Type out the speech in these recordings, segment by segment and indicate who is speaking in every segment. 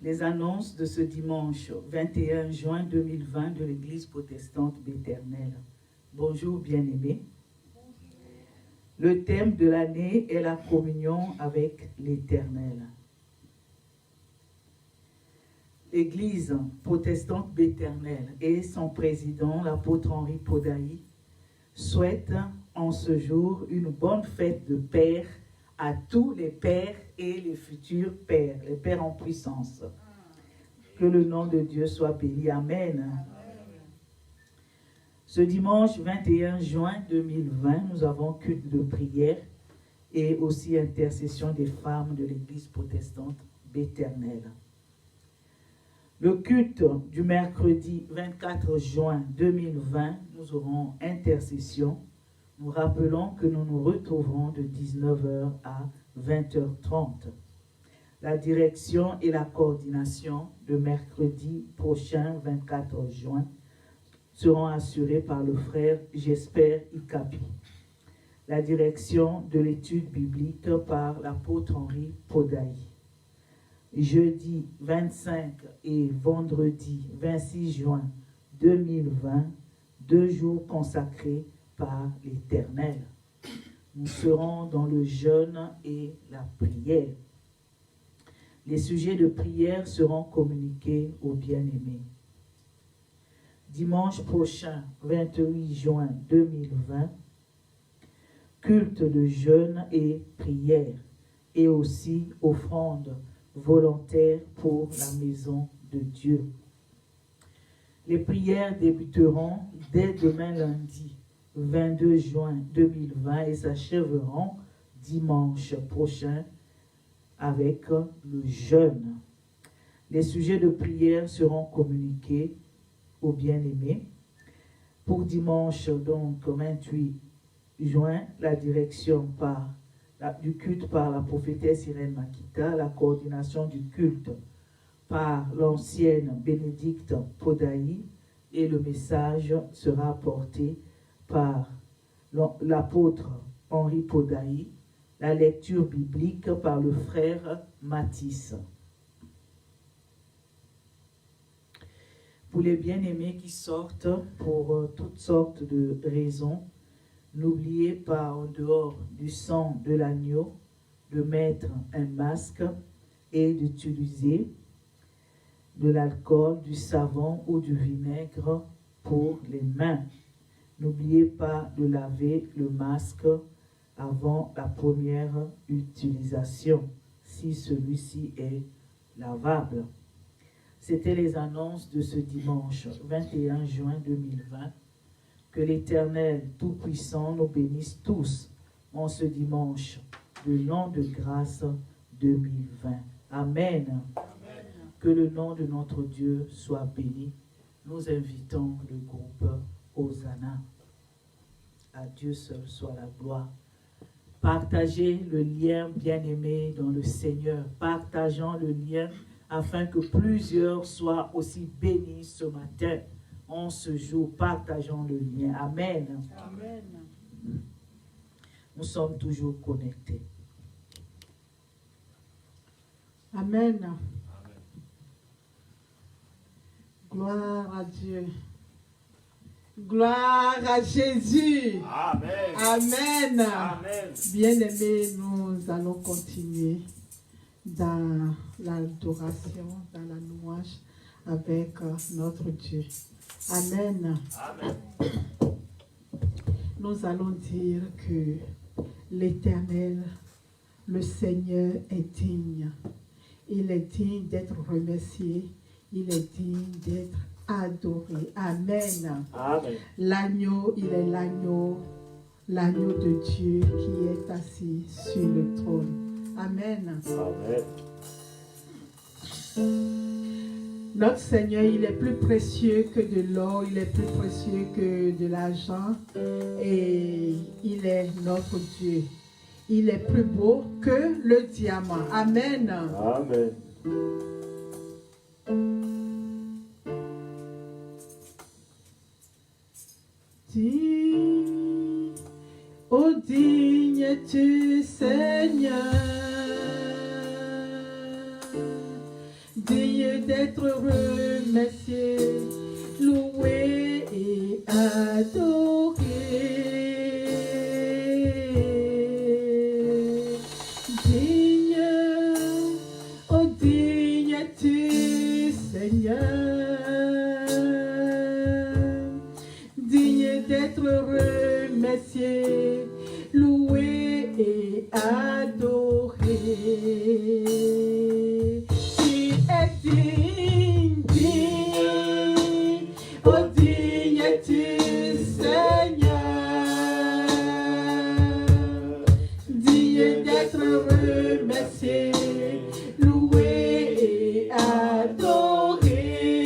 Speaker 1: Les annonces de ce dimanche 21 juin 2020 de l'Église protestante Béternelle. Bonjour bien-aimés. Le thème de l'année est la communion avec l'Éternel. L'Église protestante Béternelle et son président, l'apôtre Henri Podailly, souhaitent en ce jour une bonne fête de Père à tous les pères et les futurs pères, les pères en puissance. Que le nom de Dieu soit béni. Amen. Ce dimanche 21 juin 2020, nous avons culte de prière et aussi intercession des femmes de l'Église protestante Béternelle. Le culte du mercredi 24 juin 2020, nous aurons intercession. Nous rappelons que nous nous retrouverons de 19h à 20h30. La direction et la coordination de mercredi prochain, 24 juin, seront assurées par le frère Jesper Ikapi. La direction de l'étude biblique par l'apôtre Henri Podailly. Jeudi 25 et vendredi 26 juin 2020, 2 jours consacrés par l'Éternel. Nous serons dans le jeûne et la prière. Les sujets de prière seront communiqués aux bien-aimés. Dimanche prochain, 28 juin 2020, culte de jeûne et prière, et aussi offrande volontaire pour la maison de Dieu. Les prières débuteront dès demain lundi, 22 juin 2020, et s'achèveront dimanche prochain avec le jeûne. Les sujets de prière seront communiqués aux bien-aimés. Pour dimanche, donc 28 juin, la direction du culte par la prophétesse Irène Makita, la coordination du culte par l'ancienne Bénédicte Podailly, et le message sera apporté par l'apôtre Henri Podailly, la lecture biblique par le frère Matisse. Pour les bien-aimés qui sortent pour toutes sortes de raisons, n'oubliez pas, en dehors du sang de l'agneau, de mettre un masque et d'utiliser de l'alcool, du savon ou du vinaigre pour les mains. N'oubliez pas de laver le masque avant la première utilisation, si celui-ci est lavable. C'était les annonces de ce dimanche 21 juin 2020. Que l'Éternel Tout-Puissant nous bénisse tous en ce dimanche de l'an de grâce 2020. Amen. Amen. Que le nom de notre Dieu soit béni. Nous invitons le groupe Hosanna. À Dieu seul soit la gloire. Partagez le lien, bien-aimé, dans le Seigneur. Partageons le lien afin que plusieurs soient aussi bénis ce matin. En ce jour, partageons le lien. Amen. Amen. Nous sommes toujours connectés.
Speaker 2: Amen. Amen. Gloire à Dieu. Gloire à Jésus.
Speaker 3: Amen.
Speaker 2: Amen.
Speaker 3: Amen.
Speaker 2: Bien-aimés, nous allons continuer dans l'adoration, dans la louange avec notre Dieu. Amen.
Speaker 3: Amen.
Speaker 2: Nous allons dire que l'Éternel, le Seigneur, est digne. Il est digne d'être remercié. Il est digne d'être adoré. Amen.
Speaker 3: Amen.
Speaker 2: L'agneau, il est l'agneau de Dieu qui est assis sur le trône. Amen.
Speaker 3: Amen.
Speaker 2: Notre Seigneur, il est plus précieux que de l'or, il est plus précieux que de l'argent, et il est notre Dieu. Il est plus beau que le diamant. Amen.
Speaker 3: Amen.
Speaker 2: Ô digne tu Seigneur, digne d'être remercié, loué et adoré. Digne, oh digne tu Seigneur, digne d'être remercié, loué et adoré. Tu es digne, digne, oh digne tu Seigneur, digne d'être remercié, loué et adoré.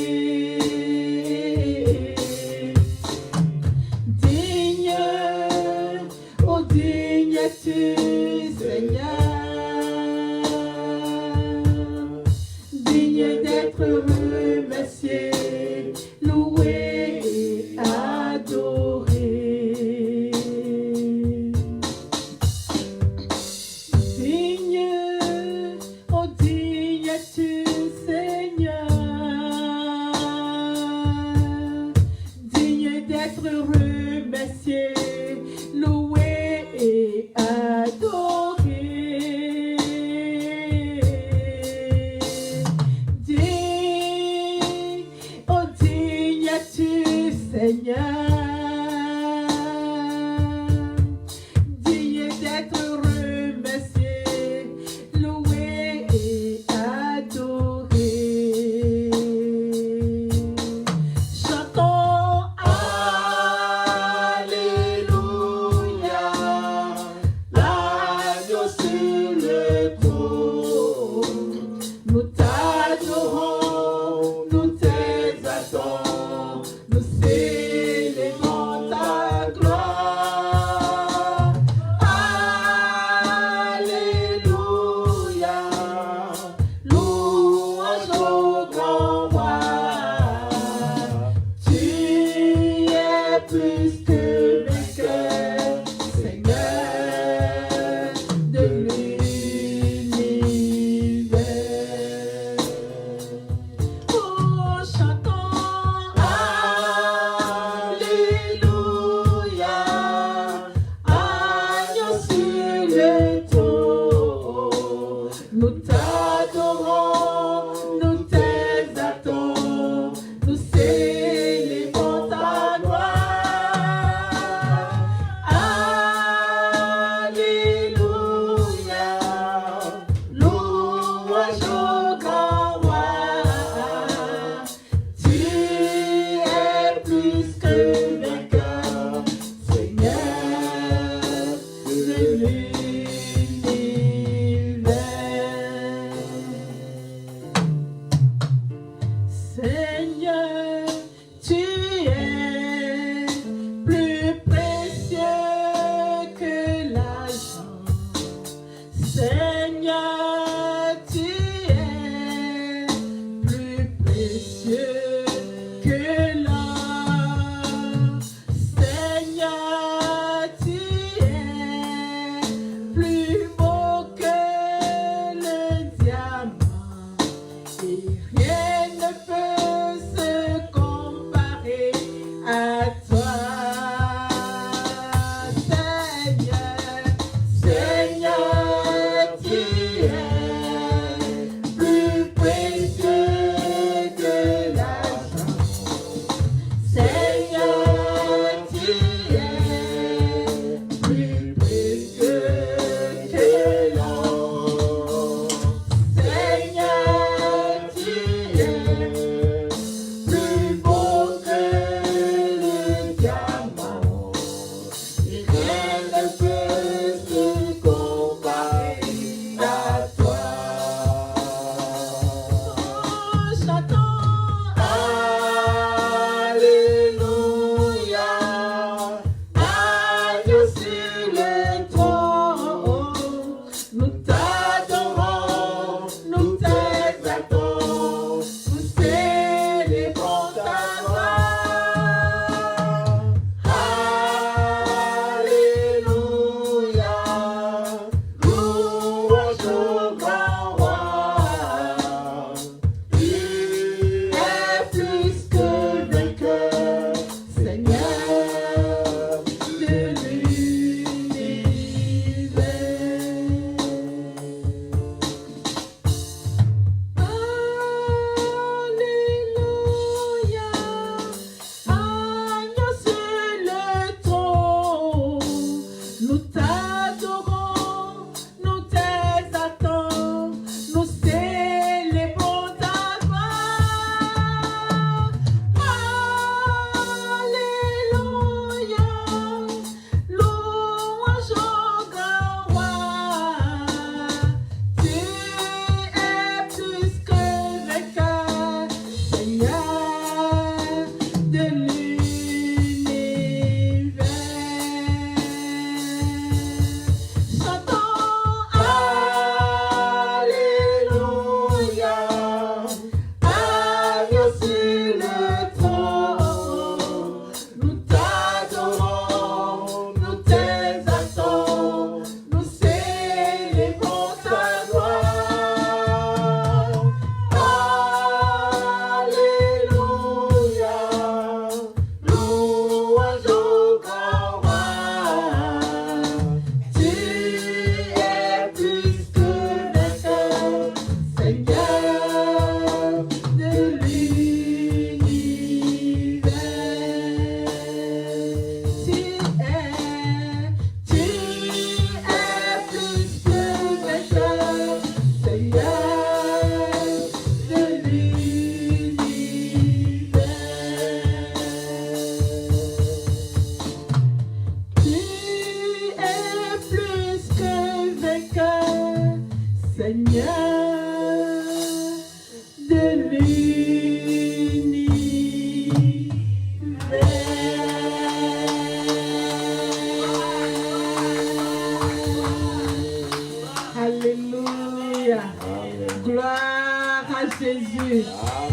Speaker 2: Gloire à Jésus.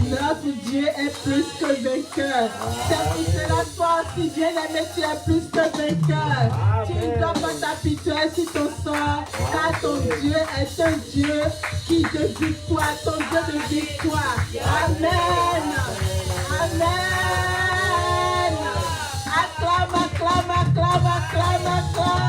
Speaker 2: Notre Dieu est plus que vainqueur. C'est pour cela, toi aussi, bien-aimé, tu es plus que vainqueur. Tu ne dois pas t'apitoyer sur ton sort, car ton Dieu est un Dieu qui de victoire, ton Dieu de victoire. Amen. Amen. Acclame, acclame, acclame, acclame, acclame.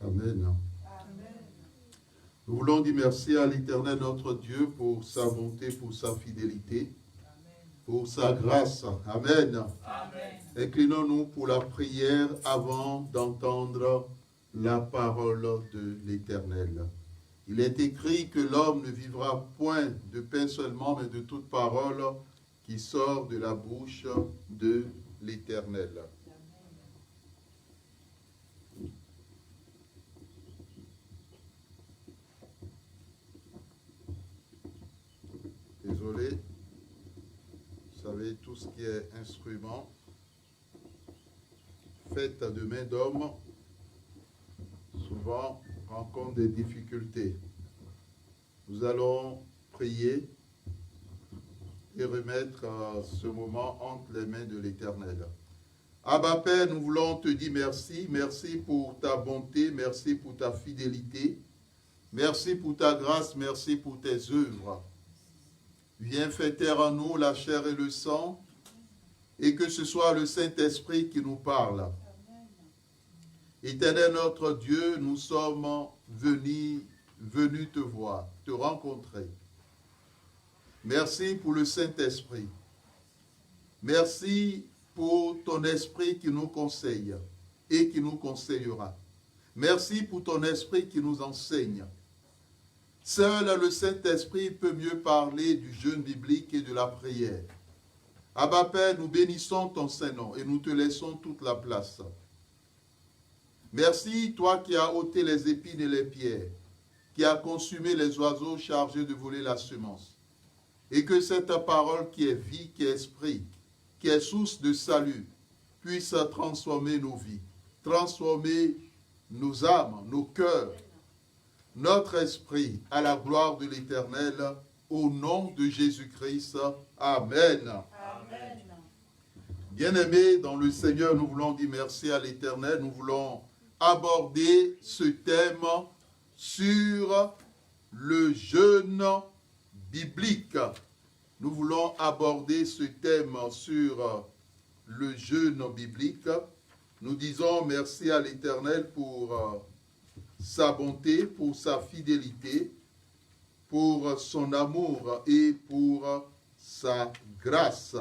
Speaker 2: Amen.
Speaker 3: Amen. Nous voulons dire merci à l'Éternel notre Dieu pour sa bonté, pour sa fidélité, pour sa grâce. Amen. Inclinons-nous pour la prière avant d'entendre la parole de l'Éternel. Il est écrit que l'homme ne vivra point de pain seulement, mais de toute parole qui sort de la bouche de l'Éternel. Désolé, vous savez, tout ce qui est instrument fait de main d'homme, souvent rencontre des difficultés. Nous allons prier et remettre ce moment entre les mains de l'Éternel. Abba Père, nous voulons te dire merci. Merci pour ta bonté, merci pour ta fidélité, merci pour ta grâce, merci pour tes œuvres. Viens faire taire en nous la chair et le sang, et que ce soit le Saint-Esprit qui nous parle. Éternel notre Dieu, nous sommes venus te voir, te rencontrer. Merci pour le Saint-Esprit. Merci pour ton esprit qui nous conseille et qui nous conseillera. Merci pour ton esprit qui nous enseigne. Seul le Saint-Esprit peut mieux parler du jeûne biblique et de la prière. Abba Père, nous bénissons ton Saint-Nom et nous te laissons toute la place. Merci, toi qui as ôté les épines et les pierres, qui as consumé les oiseaux chargés de voler la semence. Et que cette parole qui est vie, qui est esprit, qui est source de salut, puisse transformer nos vies, transformer nos âmes, nos cœurs, notre esprit à la gloire de l'Éternel, au nom de Jésus-Christ. Amen. Amen. Bien-aimés dans le Seigneur, nous voulons dire merci à l'Éternel. Nous voulons aborder ce thème sur le jeûne biblique. Nous voulons aborder ce thème sur le jeûne biblique. Nous disons merci à l'Éternel pour sa bonté, pour sa fidélité, pour son amour et pour sa grâce.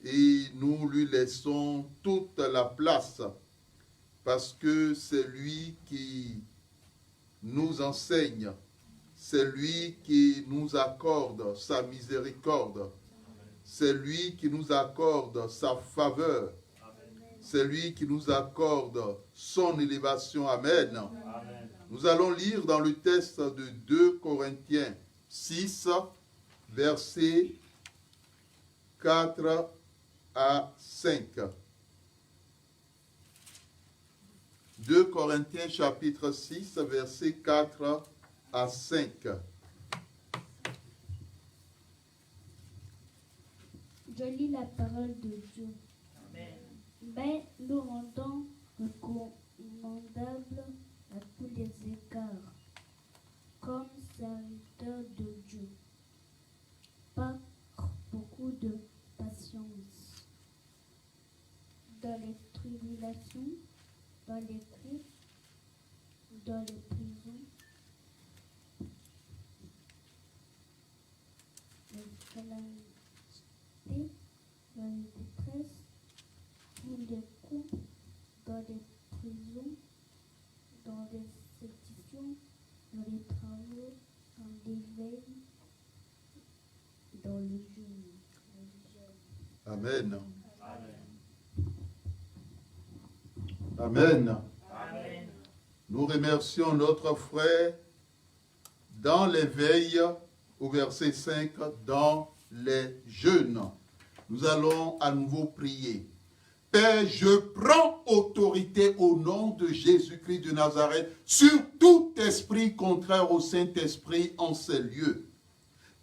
Speaker 3: Et nous lui laissons toute la place parce que c'est lui qui nous enseigne, c'est lui qui nous accorde sa miséricorde, c'est lui qui nous accorde sa faveur. C'est lui qui nous accorde son élévation. Amen.
Speaker 4: Amen.
Speaker 3: Nous allons lire dans le texte de 2 Corinthiens 6, versets 4 à 5. 2 Corinthiens chapitre 6, versets 4 à 5.
Speaker 5: Je lis la parole de Dieu.
Speaker 1: Amen.
Speaker 5: Mais nous rendons recommandable à tous les égards, comme serviteurs de Dieu, par beaucoup de patience, dans les tribulations, dans les coups, dans les prisons, les calamités, dans les détresses, tous les coups, dans les prisons, dans les séditions, dans les travaux, dans l'éveil, dans le jeûne.
Speaker 3: Amen.
Speaker 4: Amen.
Speaker 3: Amen.
Speaker 1: Amen.
Speaker 3: Nous remercions notre frère dans l'éveil, au verset 5, dans les jeûnes. Nous allons à nouveau prier. Père, je prends autorité au nom de Jésus-Christ de Nazareth sur tout esprit contraire au Saint-Esprit en ces lieux.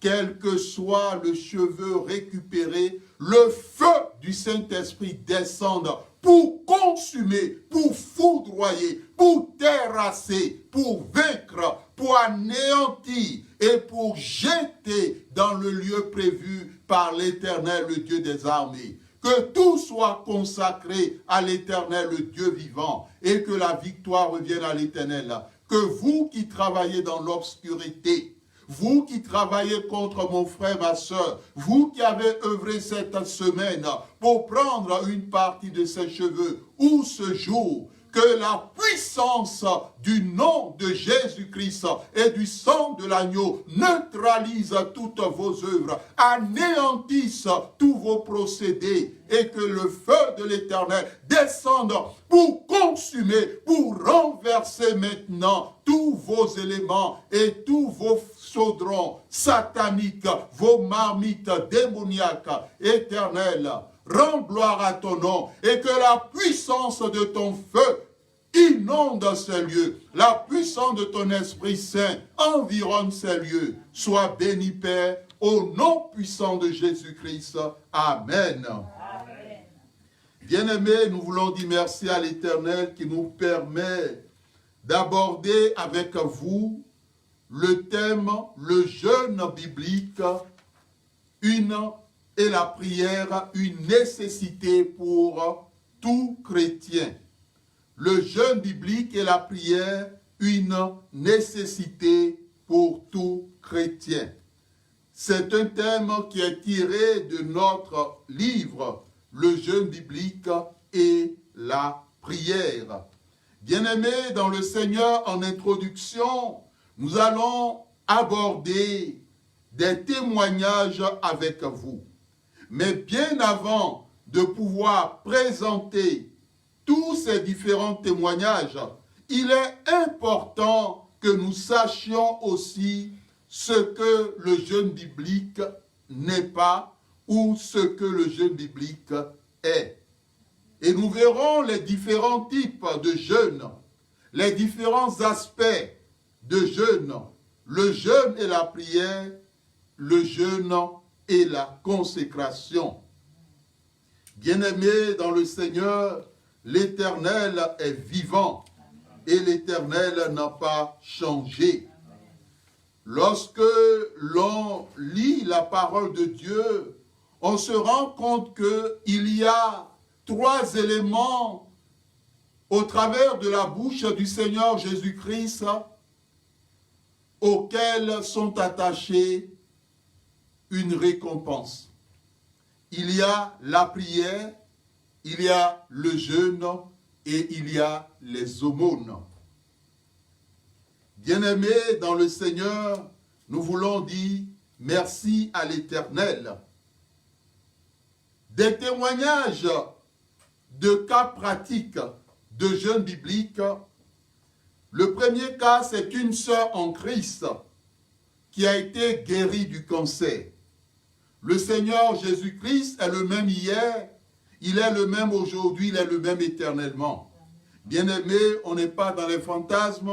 Speaker 3: Quel que soit le cheveu récupéré, le feu du Saint-Esprit descende pour consumer, pour foudroyer, pour terrasser, pour vaincre, pour anéantir et pour jeter dans le lieu prévu par l'Éternel, le Dieu des armées. Que tout soit consacré à l'Éternel, le Dieu vivant, et que la victoire revienne à l'Éternel. Que vous qui travaillez dans l'obscurité, vous qui travaillez contre mon frère, ma soeur, vous qui avez œuvré cette semaine pour prendre une partie de ses cheveux, ou ce jour, que la puissance du nom de Jésus-Christ et du sang de l'agneau neutralise toutes vos œuvres, anéantisse tous vos procédés, et que le feu de l'Éternel descende pour consumer, pour renverser maintenant tous vos éléments et tous vos chaudrons sataniques, vos marmites démoniaques, éternelles. Rends gloire à ton nom, et que la puissance de ton feu inonde ces lieux. La puissance de ton Esprit Saint environne ces lieux. Sois béni, Père, au nom puissant de Jésus-Christ. Amen.
Speaker 1: Amen.
Speaker 3: Bien-aimés, nous voulons dire merci à l'Éternel qui nous permet d'aborder avec vous le thème, le jeûne biblique, et la prière, une nécessité pour tout chrétien. Le jeûne biblique et la prière, une nécessité pour tout chrétien. C'est un thème qui est tiré de notre livre, le jeûne biblique et la prière. Bien-aimés dans le Seigneur, en introduction, nous allons aborder des témoignages avec vous. Mais bien avant de pouvoir présenter tous ces différents témoignages, il est important que nous sachions aussi ce que le jeûne biblique n'est pas ou ce que le jeûne biblique est. Et nous verrons les différents types de jeûne, les différents aspects de jeûne, le jeûne et la prière, le jeûne et la consécration. Bien-aimés dans le Seigneur, l'Éternel est vivant et l'Éternel n'a pas changé. Lorsque l'on lit la parole de Dieu, on se rend compte qu'il y a 3 éléments au travers de la bouche du Seigneur Jésus-Christ auxquels sont attachés une récompense. Il y a la prière, il y a le jeûne et il y a les aumônes. Bien-aimés dans le Seigneur, nous voulons dire merci à l'Éternel des témoignages de cas pratiques de jeunes bibliques. Le premier cas, c'est une sœur en Christ qui a été guérie du cancer. Le Seigneur Jésus-Christ est le même hier, il est le même aujourd'hui, il est le même éternellement. Bien-aimés, on n'est pas dans les fantasmes,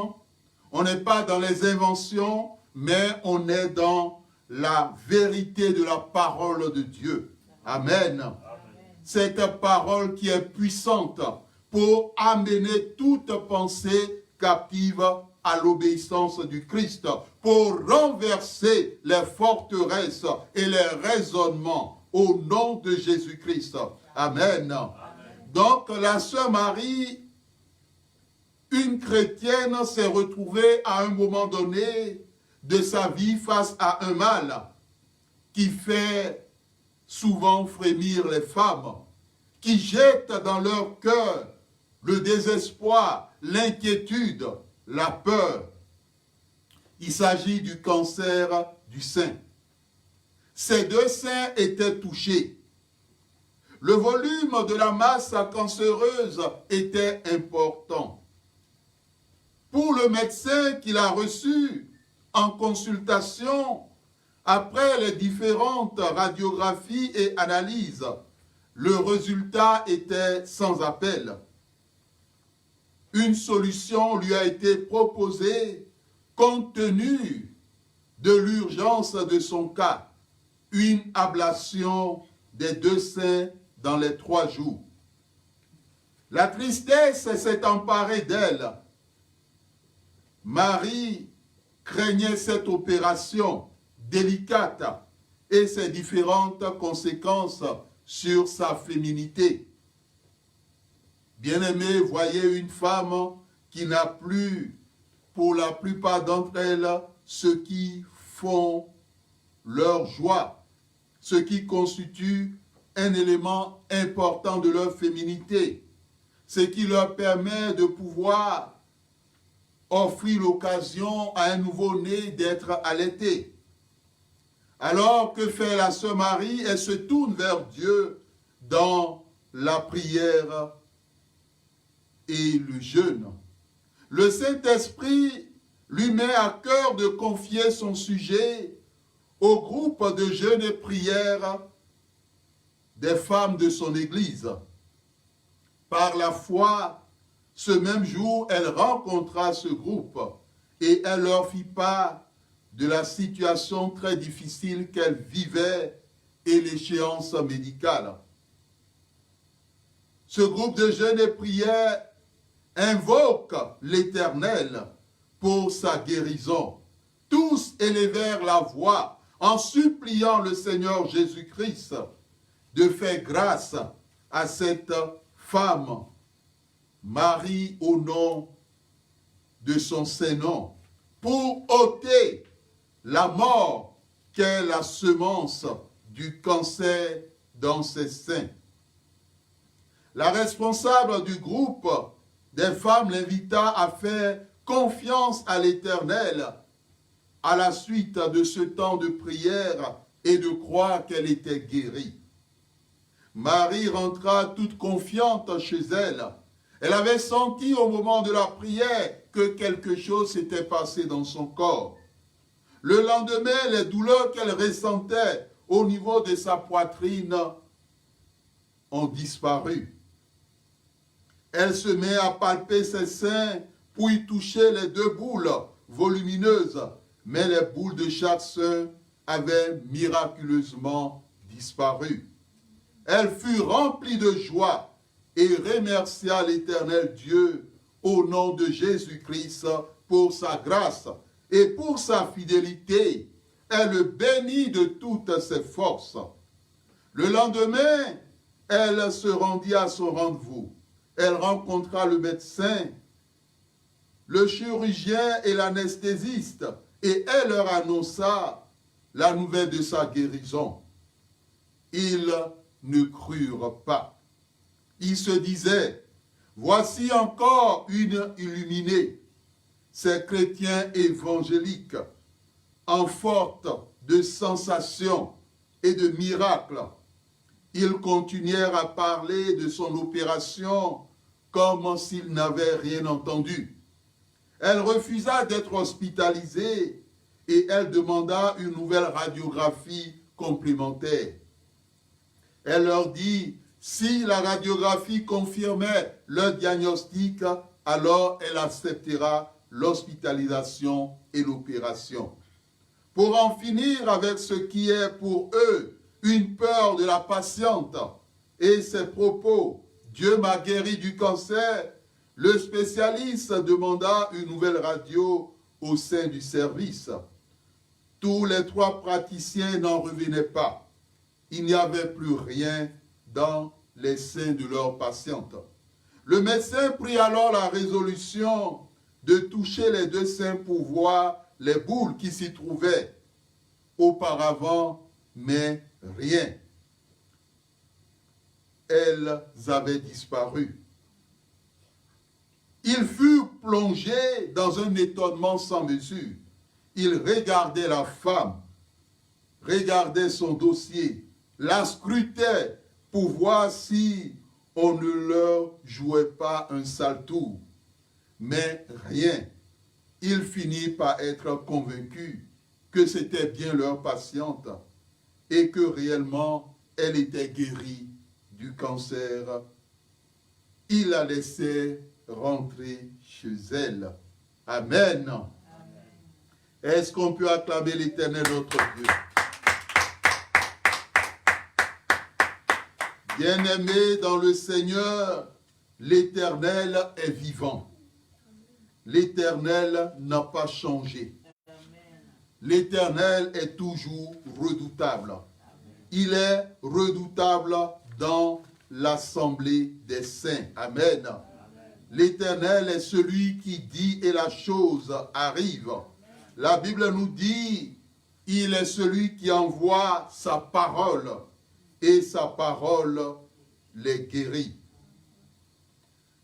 Speaker 3: on n'est pas dans les inventions, mais on est dans la vérité de la parole de Dieu. Amen. Amen. Cette parole qui est puissante pour amener toute pensée captive à l'obéissance du Christ, pour renverser les forteresses et les raisonnements au nom de Jésus-Christ. Amen. Amen. Donc la sœur Marie, une chrétienne, s'est retrouvée à un moment donné de sa vie face à un mal qui fait souvent frémir les femmes, qui jette dans leur cœur le désespoir, l'inquiétude, la peur. Il s'agit du cancer du sein. Ces deux seins étaient touchés. Le volume de la masse cancéreuse était important. Pour le médecin qui l'a reçu en consultation, après les différentes radiographies et analyses, le résultat était sans appel. Une solution lui a été proposée compte tenu de l'urgence de son cas, une ablation des deux seins dans les 3 jours. La tristesse s'est emparée d'elle. Marie craignait cette opération délicate et ses différentes conséquences sur sa féminité. Bien-aimés, voyez une femme qui n'a plus, pour la plupart d'entre elles, ce qui font leur joie, ce qui constitue un élément important de leur féminité, ce qui leur permet de pouvoir offrir l'occasion à un nouveau-né d'être allaité. Alors, que fait la sœur Marie? Elle se tourne vers Dieu dans la prière et le jeûne. Le Saint-Esprit lui met à cœur de confier son sujet au groupe de jeûne et prière des femmes de son Église. Par la foi, ce même jour, elle rencontra ce groupe et elle leur fit part de la situation très difficile qu'elle vivait et l'échéance médicale. Ce groupe de jeûne et prière invoque l'Éternel pour sa guérison. Tous élevèrent la voix en suppliant le Seigneur Jésus-Christ de faire grâce à cette femme, Marie au nom de son Saint-Nom, pour ôter la mort qu'est la semence du cancer dans ses seins. La responsable du groupe des femmes l'invita à faire confiance à l'Éternel à la suite de ce temps de prière et de croire qu'elle était guérie. Marie rentra toute confiante chez elle. Elle avait senti au moment de la prière que quelque chose s'était passé dans son corps. Le lendemain, les douleurs qu'elle ressentait au niveau de sa poitrine ont disparu. Elle se met à palper ses seins pour y toucher les 2 boules volumineuses, mais les boules de chaque sein avaient miraculeusement disparu. Elle fut remplie de joie et remercia l'Éternel Dieu au nom de Jésus-Christ pour sa grâce et pour sa fidélité. Elle le bénit de toutes ses forces. Le lendemain, elle se rendit à son rendez-vous. Elle rencontra le médecin, le chirurgien et l'anesthésiste, et elle leur annonça la nouvelle de sa guérison. Ils ne crurent pas. Ils se disaient, voici encore une illuminée. Ces chrétiens évangéliques, en forte de sensations et de miracles, Ils continuèrent à parler de son opération comme s'ils n'avaient rien entendu. Elle refusa d'être hospitalisée et elle demanda une nouvelle radiographie complémentaire. Elle leur dit, si la radiographie confirmait leur diagnostic, alors elle acceptera l'hospitalisation et l'opération. Pour en finir avec ce qui est pour eux une peur de la patiente et ses propos, Dieu m'a guéri du cancer, le spécialiste demanda une nouvelle radio au sein du service. Tous les 3 praticiens n'en revenaient pas. Il n'y avait plus rien dans les seins de leur patiente. Le médecin prit alors la résolution de toucher les 2 seins pour voir les boules qui s'y trouvaient auparavant, mais rien. Elles avaient disparu. Il fut plongé dans un étonnement sans mesure. Il regardait la femme, regardait son dossier, la scrutait pour voir si on ne leur jouait pas un sale tour. Mais rien. Il finit par être convaincu que c'était bien leur patiente et que réellement elle était guérie du cancer. Il la laissait rentrer chez elle. Amen. Est-ce qu'on peut acclamer l'Éternel notre Dieu? Bien-aimés dans le Seigneur, l'Éternel est vivant. L'Éternel n'a pas changé. L'Éternel est toujours redoutable. Il est redoutable dans l'assemblée des saints. Amen. L'Éternel est celui qui dit et la chose arrive. La Bible nous dit, il est celui qui envoie sa parole et sa parole les guérit.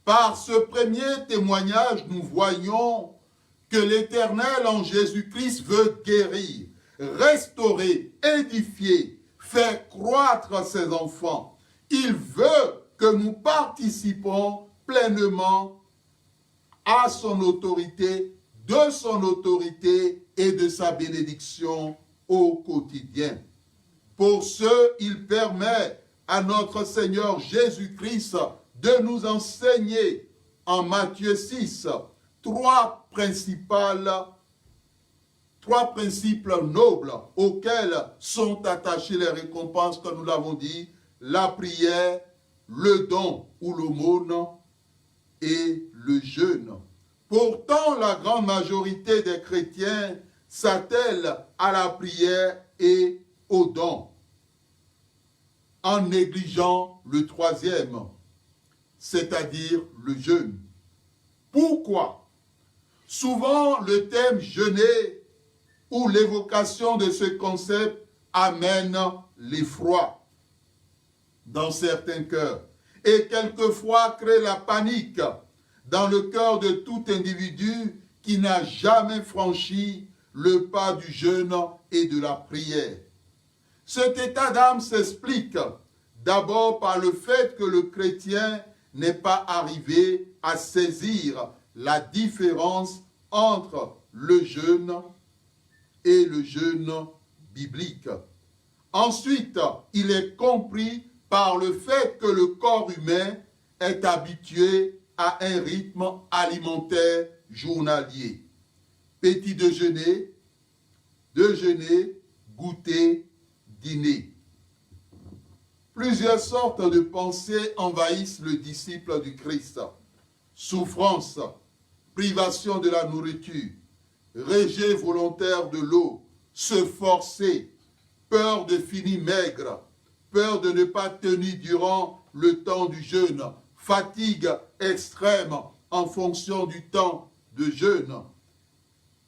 Speaker 3: Par ce premier témoignage, nous voyons que l'Éternel en Jésus-Christ veut guérir, restaurer, édifier, faire croître ses enfants. Il veut que nous participons pleinement à son autorité, de son autorité et de sa bénédiction au quotidien. Pour ce, il permet à notre Seigneur Jésus-Christ de nous enseigner en Matthieu 6 trois principes nobles auxquels sont attachées les récompenses, comme nous l'avons dit, la prière, le don ou l'aumône et le jeûne. Pourtant, la grande majorité des chrétiens s'attellent à la prière et au don, en négligeant le troisième, c'est-à-dire le jeûne. Pourquoi? Souvent, le thème jeûner ou l'évocation de ce concept amène l'effroi dans certains cœurs et quelquefois crée la panique dans le cœur de tout individu qui n'a jamais franchi le pas du jeûne et de la prière. Cet état d'âme s'explique d'abord par le fait que le chrétien n'est pas arrivé à saisir la différence entre le jeûne et le jeûne biblique. Ensuite, il est compris par le fait que le corps humain est habitué à un rythme alimentaire journalier. Petit déjeuner, goûter, dîner. Plusieurs sortes de pensées envahissent le disciple du Christ. Souffrance, privation de la nourriture, rejet volontaire de l'eau, se forcer, peur de finir maigre, peur de ne pas tenir durant le temps du jeûne, fatigue extrême en fonction du temps de jeûne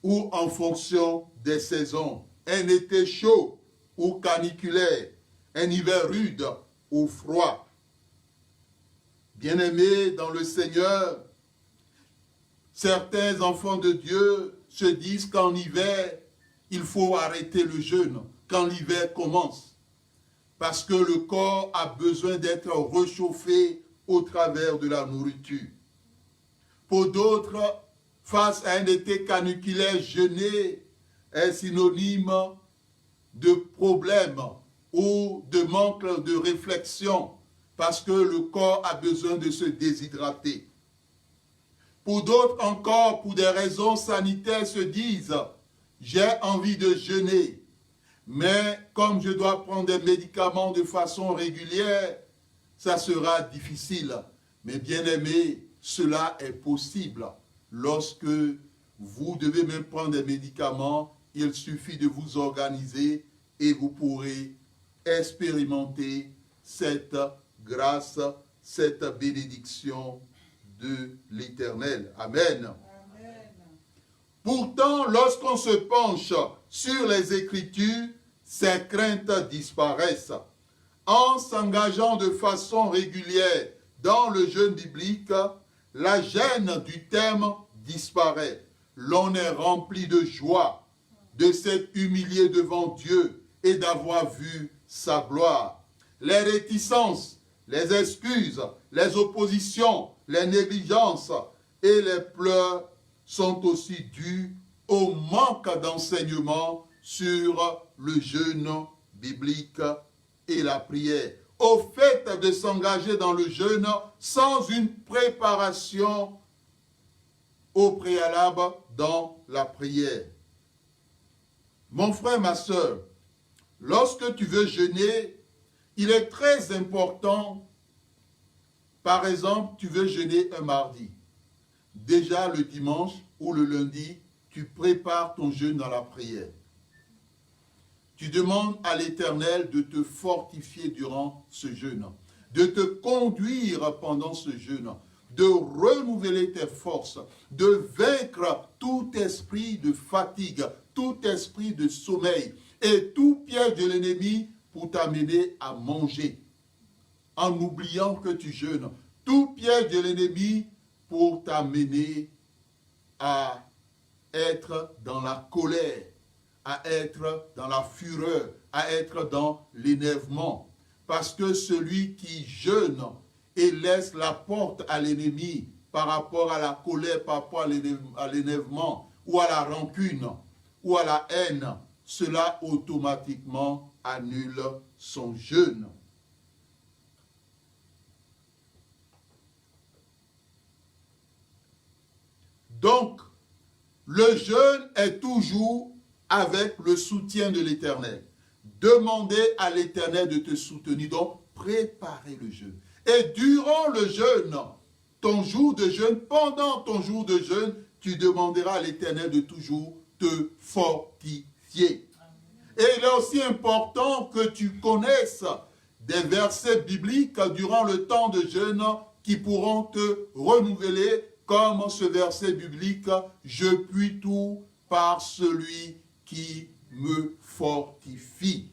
Speaker 3: ou en fonction des saisons, un été chaud ou caniculaire, un hiver rude ou froid. Bien-aimés dans le Seigneur, certains enfants de Dieu se disent qu'en hiver, il faut arrêter le jeûne, quand l'hiver commence. parce que le corps a besoin d'être réchauffé au travers de la nourriture. Pour d'autres, face à un été caniculaire, jeûner est synonyme de problème ou de manque de réflexion, parce que le corps a besoin de se déshydrater. Pour d'autres encore, pour des raisons sanitaires, se disent « j'ai envie de jeûner, mais comme je dois prendre des médicaments de façon régulière, ça sera difficile. » Mais bien aimé, cela est possible. Lorsque vous devez même prendre des médicaments, il suffit de vous organiser et vous pourrez expérimenter cette grâce, cette bénédiction de l'Éternel. Amen. Amen. Pourtant, lorsqu'on se penche sur les Écritures, ces craintes disparaissent. En s'engageant de façon régulière dans le jeûne biblique, la gêne du terme disparaît. L'on est rempli de joie, de s'être humilié devant Dieu et d'avoir vu sa gloire. Les réticences, les excuses, les oppositions, les négligences et les pleurs sont aussi dus au manque d'enseignement sur le jeûne biblique et la prière, au fait de s'engager dans le jeûne sans une préparation au préalable dans la prière. Mon frère, ma soeur, lorsque tu veux jeûner, il est très important, par exemple, tu veux jeûner un mardi. Déjà le dimanche ou le lundi, tu prépares ton jeûne dans la prière. Tu demandes à l'Éternel de te fortifier durant ce jeûne, de te conduire pendant ce jeûne, de renouveler tes forces, de vaincre tout esprit de fatigue, tout esprit de sommeil et tout piège de l'ennemi pour t'amener à manger, en oubliant que tu jeûnes. Tout piège de l'ennemi pour t'amener à être dans la colère, à être dans la fureur, à être dans l'énervement. Parce que celui qui jeûne et laisse la porte à l'ennemi par rapport à la colère, par rapport à l'énervement, ou à la rancune, ou à la haine, cela automatiquement annule son jeûne. Donc, le jeûne est toujours avec le soutien de l'Éternel. Demandez à l'Éternel de te soutenir. Donc, préparez le jeûne. Et durant le jeûne, ton jour de jeûne, pendant ton jour de jeûne, tu demanderas à l'Éternel de toujours te fortifier. Et il est aussi important que tu connaisses des versets bibliques durant le temps de jeûne qui pourront te renouveler, comme ce verset biblique, « Je puis tout par celui qui me fortifie ».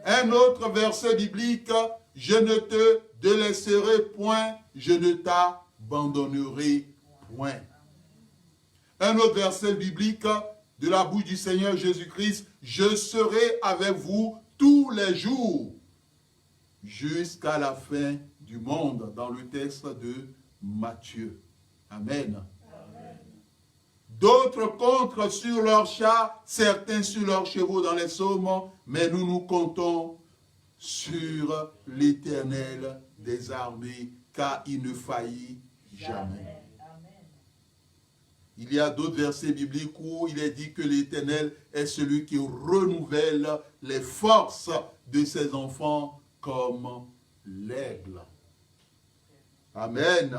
Speaker 3: Un autre verset biblique, « Je ne te délaisserai point, je ne t'abandonnerai point ». Un autre verset biblique de la bouche du Seigneur Jésus-Christ, « Je serai avec vous tous les jours jusqu'à la fin du monde », dans le texte de Matthieu. Amen. Amen. D'autres comptent sur leurs chars, certains sur leurs chevaux dans les psaumes, mais nous nous comptons sur l'Éternel des armées, car il ne faillit jamais. Amen. Il y a d'autres versets bibliques où il est dit que l'Éternel est celui qui renouvelle les forces de ses enfants comme l'aigle. Amen.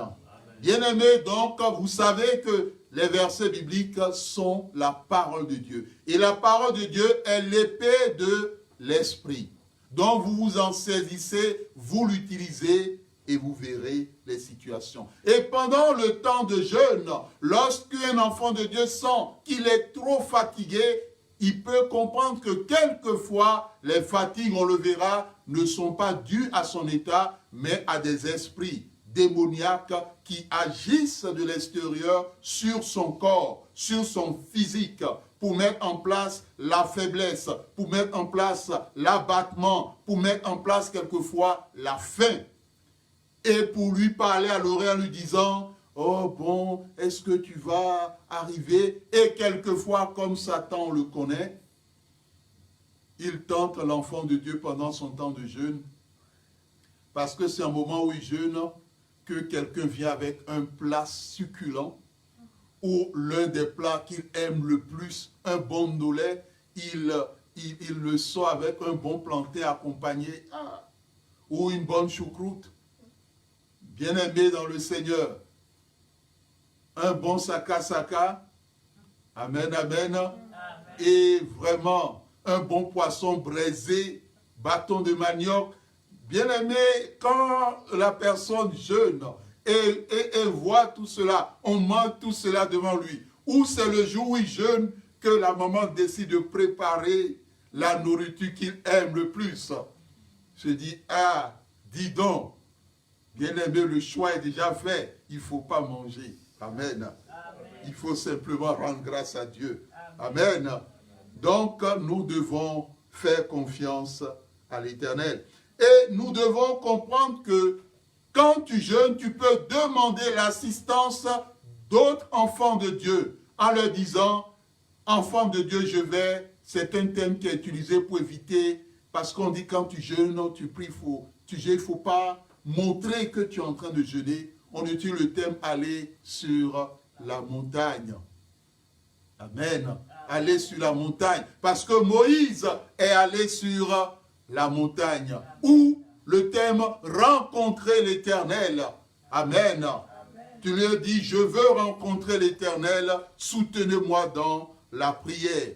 Speaker 3: Bien-aimés, donc, vous savez que les versets bibliques sont la parole de Dieu. Et la parole de Dieu est l'épée de l'esprit. Donc, vous vous en saisissez, vous l'utilisez et vous verrez les situations. Et pendant le temps de jeûne, lorsqu'un enfant de Dieu sent qu'il est trop fatigué, il peut comprendre que quelquefois, les fatigues, on le verra, ne sont pas dues à son état, mais à des esprits démoniaques qui agissent de l'extérieur sur son corps, sur son physique, pour mettre en place la faiblesse, pour mettre en place l'abattement, pour mettre en place quelquefois la faim. Et pour lui parler à l'oreille en lui disant, oh bon, est-ce que tu vas arriver? Et quelquefois, comme Satan le connaît, il tente l'enfant de Dieu pendant son temps de jeûne. Parce que c'est un moment où il jeûne que quelqu'un vient avec un plat succulent ou l'un des plats qu'il aime le plus, un bon noulet, il le sort avec un bon plantain accompagné ou une bonne choucroute. Bien-aimé dans le Seigneur, un bon saka. Amen, amen. Et vraiment, un bon poisson braisé, bâton de manioc. Bien-aimé, quand la personne jeûne et voit tout cela, on mange tout cela devant lui. Ou c'est le jour où il jeûne que la maman décide de préparer la nourriture qu'il aime le plus. Je dis, dis donc, bien-aimé, le choix est déjà fait. Il ne faut pas manger. Amen. Amen. Il faut simplement rendre grâce à Dieu. Amen. Amen. Donc, nous devons faire confiance à l'Éternel. Et nous devons comprendre que quand tu jeûnes, tu peux demander l'assistance d'autres enfants de Dieu en leur disant, enfants de Dieu, je vais. C'est un thème qui est utilisé pour éviter, parce qu'on dit quand tu jeûnes, tu pries, il ne faut pas montrer que tu es en train de jeûner. On utilise le thème aller sur la montagne. Amen. Aller sur la montagne. Parce que Moïse est allé sur la montagne. Ou le thème rencontrer l'Éternel. Amen. Amen. Tu lui dis, je veux rencontrer l'Éternel, soutenez-moi dans la prière.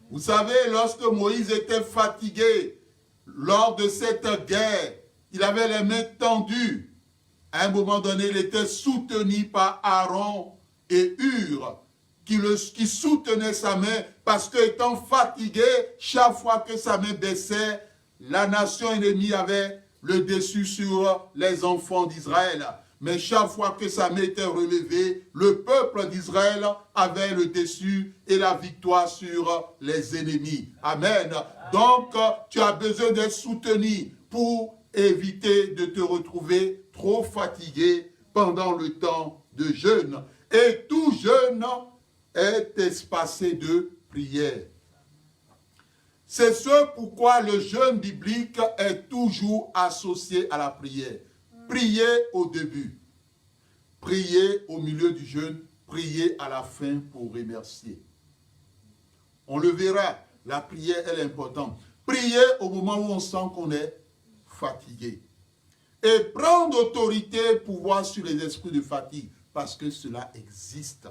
Speaker 3: Vous savez, lorsque Moïse était fatigué, lors de cette guerre, il avait les mains tendues. À un moment donné, il était soutenu par Aaron et Hur, qui soutenaient sa main, parce qu'étant fatigué, chaque fois que sa main baissait, la nation ennemie avait le dessus sur les enfants d'Israël. Mais chaque fois que sa main était relevée, le peuple d'Israël avait le dessus et la victoire sur les ennemis. Amen. Donc, tu as besoin d'être soutenu pour éviter de te retrouver trop fatigué pendant le temps de jeûne. Et tout jeûne est espacé de prière. C'est ce pourquoi le jeûne biblique est toujours associé à la prière. Priez au début, priez au milieu du jeûne, priez à la fin pour remercier. On le verra, la prière elle est importante. Priez au moment où on sent qu'on est fatigué. Et prendre autorité, pouvoir sur les esprits de fatigue, parce que cela existe.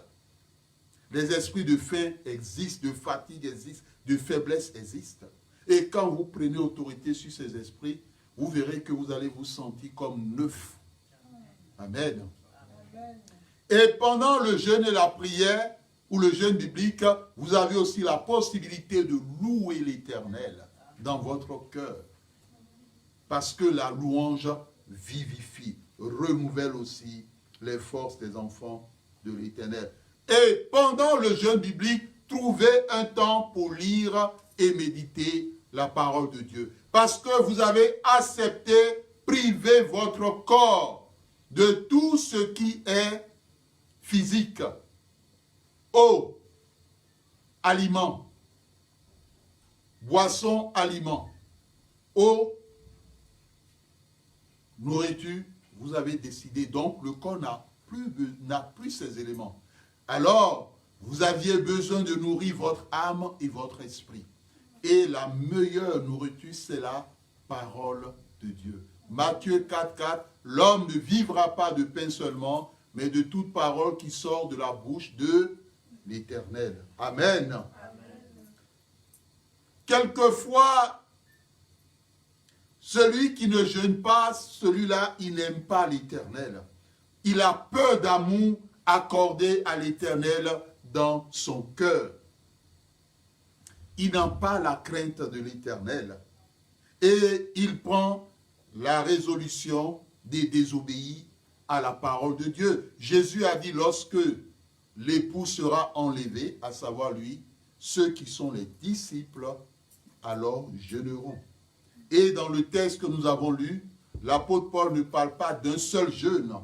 Speaker 3: Les esprits de faim existent, de fatigue existent, de faiblesse existent. Et quand vous prenez autorité sur ces esprits, vous verrez que vous allez vous sentir comme neuf. Amen. Et pendant le jeûne et la prière, ou le jeûne biblique, vous avez aussi la possibilité de louer l'Éternel dans votre cœur. Parce que la louange vivifie, renouvelle aussi les forces des enfants de l'Éternel. Et pendant le jeûne biblique, trouvez un temps pour lire et méditer la parole de Dieu. Parce que vous avez accepté, priver votre corps de tout ce qui est physique. Eau, aliments, boisson, aliments, eau, nourriture, vous avez décidé. Donc, le corps n'a plus ces éléments. Alors, vous aviez besoin de nourrir votre âme et votre esprit. Et la meilleure nourriture, c'est la parole de Dieu. Matthieu 4,4, l'homme ne vivra pas de pain seulement, mais de toute parole qui sort de la bouche de l'Éternel. Amen. Amen. Quelquefois, celui qui ne jeûne pas, celui-là, il n'aime pas l'Éternel. Il a peu d'amour accordé à l'Éternel dans son cœur. Il n'a pas la crainte de l'Éternel. Et il prend la résolution de désobéir à la parole de Dieu. Jésus a dit, lorsque l'époux sera enlevé, à savoir lui, ceux qui sont les disciples, alors jeûneront. Et dans le texte que nous avons lu, l'apôtre Paul ne parle pas d'un seul jeûne,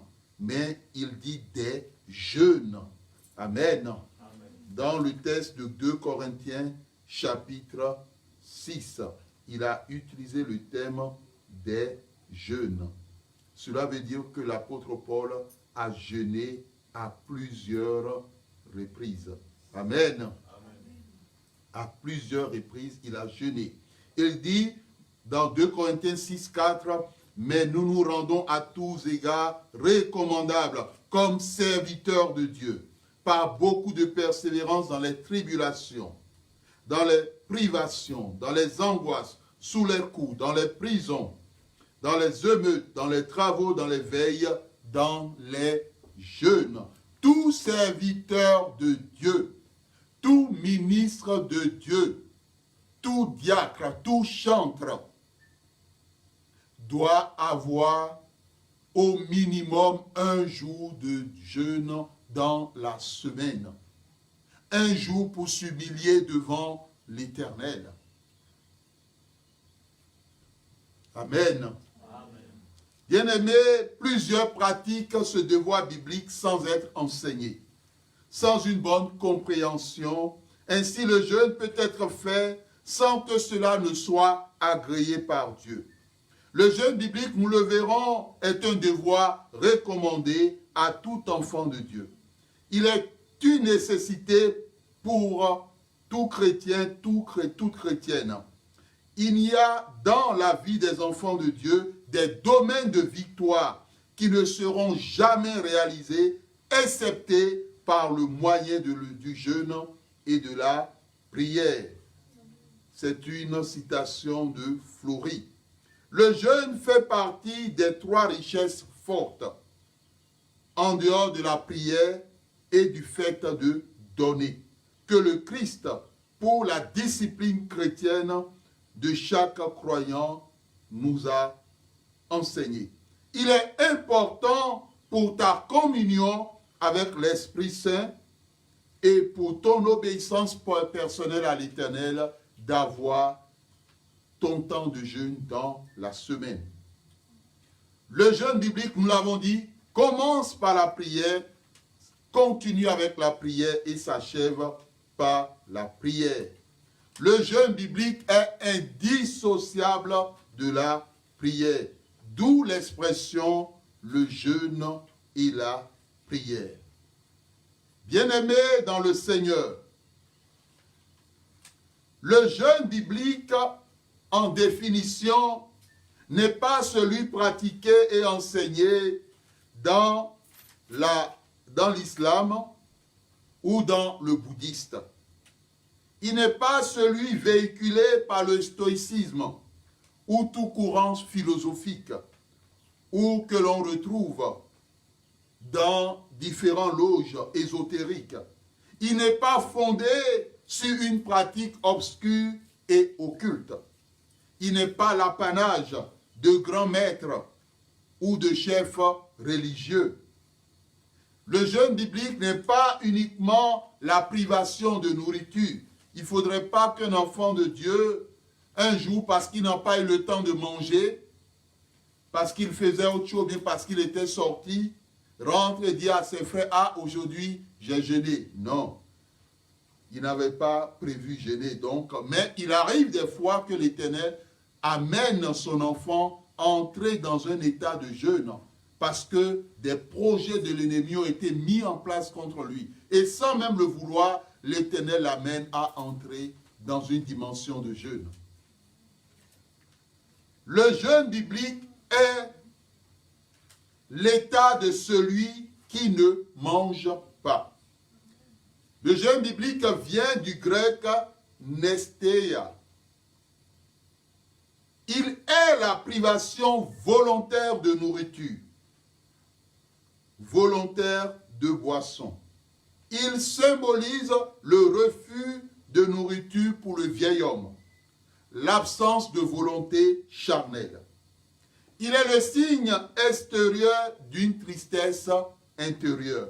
Speaker 3: mais il dit des jeûnes. Amen. Amen. Dans le texte de 2 Corinthiens, chapitre 6, il a utilisé le thème des jeûnes. Cela veut dire que l'apôtre Paul a jeûné à plusieurs reprises. Amen. Amen. À plusieurs reprises, il a jeûné. Il dit dans 2 Corinthiens 6, 4, « Mais nous nous rendons à tous égards recommandables comme serviteurs de Dieu, par beaucoup de persévérance dans les tribulations, dans les privations, dans les angoisses, sous les coups, dans les prisons, dans les émeutes, dans les travaux, dans les veilles, dans les jeûnes. Tout serviteur de Dieu, tout ministre de Dieu, tout diacre, tout chantre doit avoir au minimum un jour de jeûne dans la semaine. Un jour pour s'humilier devant l'Éternel. Amen. Bien-aimés, plusieurs pratiquent ce devoir biblique sans être enseignées, sans une bonne compréhension. Ainsi, le jeûne peut être fait sans que cela ne soit agréé par Dieu. Le jeûne biblique, nous le verrons, est un devoir recommandé à tout enfant de Dieu. Il est une nécessité pour tout chrétien, toute chrétienne. Il y a dans la vie des enfants de Dieu des domaines de victoire qui ne seront jamais réalisés, excepté par le moyen du jeûne et de la prière. C'est une citation de Fleury. Le jeûne fait partie des 3 richesses fortes, en dehors de la prière et du fait de donner, que le Christ, pour la discipline chrétienne de chaque croyant, nous a enseigné. Il est important pour ta communion avec l'Esprit Saint et pour ton obéissance personnelle à l'Éternel d'avoir ton temps de jeûne dans la semaine. Le jeûne biblique, nous l'avons dit, commence par la prière, continue avec la prière et s'achève par la prière. Le jeûne biblique est indissociable de la prière, d'où l'expression le jeûne et la prière. Bien-aimés dans le Seigneur, le jeûne biblique, en définition, n'est pas celui pratiqué et enseigné dans l'islam ou dans le bouddhisme. Il n'est pas celui véhiculé par le stoïcisme ou tout courant philosophique ou que l'on retrouve dans différentes loges ésotériques. Il n'est pas fondé sur une pratique obscure et occulte. Il n'est pas l'apanage de grands maîtres ou de chefs religieux. Le jeûne biblique n'est pas uniquement la privation de nourriture. Il ne faudrait pas qu'un enfant de Dieu, un jour, parce qu'il n'a pas eu le temps de manger, parce qu'il faisait autre chose, bien parce qu'il était sorti, rentre et dit à ses frères, « Ah, aujourd'hui, j'ai jeûné. » Non. Il n'avait pas prévu jeûner. Donc, mais il arrive des fois que l'Éternel amène son enfant à entrer dans un état de jeûne parce que des projets de l'ennemi ont été mis en place contre lui. Et sans même le vouloir, l'Éternel l'amène à entrer dans une dimension de jeûne. Le jeûne biblique est l'état de celui qui ne mange pas. Le jeûne biblique vient du grec nestéia. Il est la privation volontaire de nourriture, volontaire de boisson. Il symbolise le refus de nourriture pour le vieil homme, l'absence de volonté charnelle. Il est le signe extérieur d'une tristesse intérieure.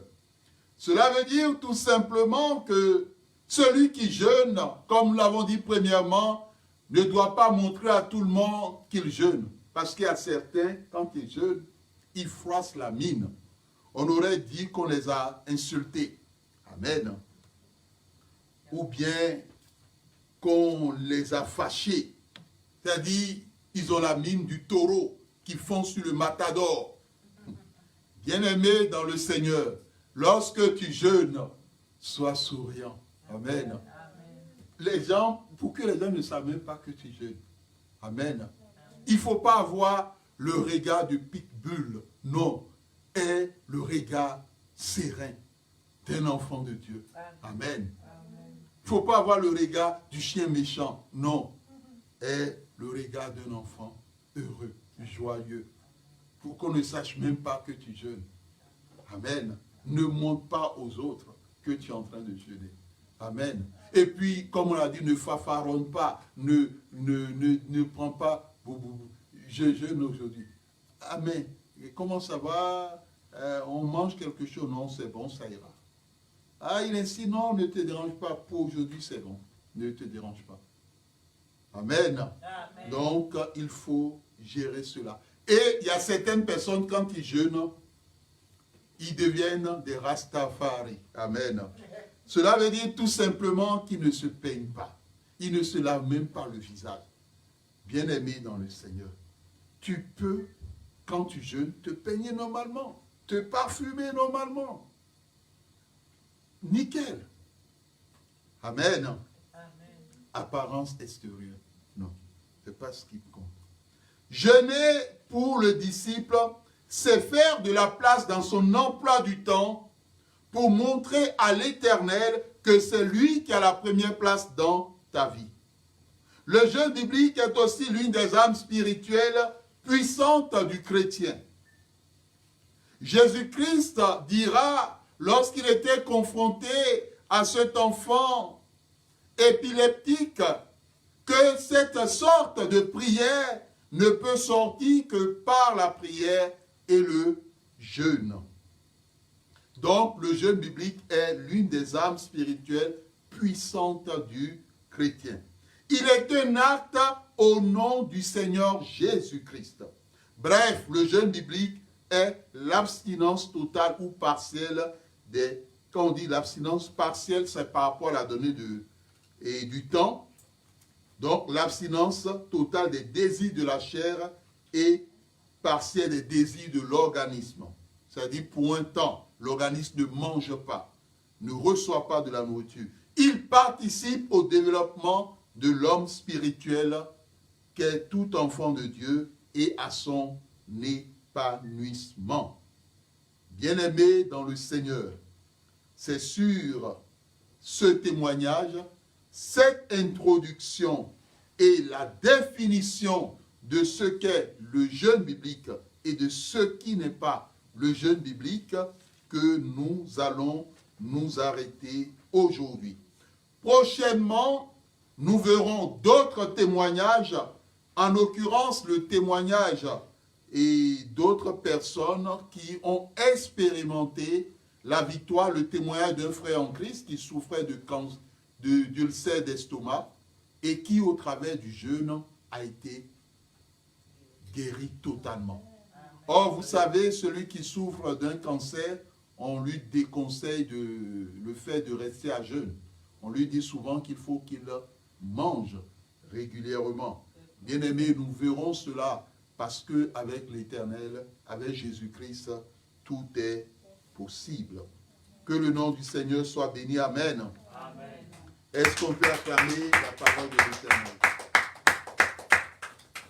Speaker 3: Cela veut dire tout simplement que Celui qui jeûne, comme nous l'avons dit premièrement, ne doit pas montrer à tout le monde qu'il jeûne. Parce qu'il y a certains, quand ils jeûnent, ils froissent la mine. On aurait dit qu'on les a insultés. Amen. Ou bien qu'on les a fâchés. C'est-à-dire, ils ont la mine du taureau qui fond sur le matador. Bien-aimé dans le Seigneur, lorsque tu jeûnes, sois souriant. Amen. Les gens, pour que les gens ne savent même pas que tu jeûnes. Amen. Il ne faut pas avoir le regard du pitbull. Non. Et le regard serein d'un enfant de Dieu. Amen. Il ne faut pas avoir le regard du chien méchant. Non. Et le regard d'un enfant heureux, joyeux. Pour qu'on ne sache même pas que tu jeûnes. Amen. Ne montre pas aux autres que tu es en train de jeûner. Amen. Et puis, comme on l'a dit, ne fafaronne pas. Ne prends pas. Je jeûne aujourd'hui. Amen. Et comment ça va? On mange quelque chose? Non, c'est bon, ça ira. Ah, il insiste, non, ne te dérange pas. Pour aujourd'hui, c'est bon. Ne te dérange pas. Amen. Amen. Donc, il faut gérer cela. Et il y a certaines personnes, quand ils jeûnent, ils deviennent des Rastafari. Amen. Cela veut dire tout simplement qu'ils ne se peignent pas. Ils ne se lavent même pas le visage. Bien-aimé dans le Seigneur, tu peux, quand tu jeûnes, te peigner normalement, te parfumer normalement. Nickel. Amen. Amen. Apparence extérieure. Non, ce n'est pas ce qui compte. Jeûner pour le disciple, c'est faire de la place dans son emploi du temps pour montrer à l'Éternel que c'est lui qui a la première place dans ta vie. Le jeûne biblique est aussi l'une des âmes spirituelles puissantes du chrétien. Jésus-Christ dira, lorsqu'il était confronté à cet enfant épileptique, que cette sorte de prière ne peut sortir que par la prière et le jeûne. Donc, le jeûne biblique est l'une des âmes spirituelles puissantes du chrétien. Il est un acte au nom du Seigneur Jésus-Christ. Bref, le jeûne biblique est l'abstinence totale ou partielle des... Quand on dit l'abstinence partielle, c'est par rapport à la donnée du temps. Donc, l'abstinence totale des désirs de la chair et partielle des désirs de l'organisme. C'est-à-dire, pour un temps, l'organisme ne mange pas, ne reçoit pas de la nourriture. Il participe au développement de l'homme spirituel qu'est tout enfant de Dieu et à son épanouissement. Bien-aimé dans le Seigneur, c'est sur ce témoignage, cette introduction et la définition de ce qu'est le jeûne biblique et de ce qui n'est pas le jeûne biblique que nous allons nous arrêter aujourd'hui. Prochainement, nous verrons d'autres témoignages, en l'occurrence le témoignage et d'autres personnes qui ont expérimenté la victoire, le témoignage d'un frère en Christ qui souffrait d'ulcère d'estomac et qui, au travers du jeûne, a été guéri totalement. Or, vous savez, celui qui souffre d'un cancer, on lui déconseille le fait de rester à jeûne. On lui dit souvent qu'il faut qu'il mange régulièrement. Bien-aimés, nous verrons cela parce qu'avec l'Éternel, avec Jésus-Christ, tout est possible. Que le nom du Seigneur soit béni. Amen. Amen. Est-ce qu'on peut acclamer la parole de l'Éternel?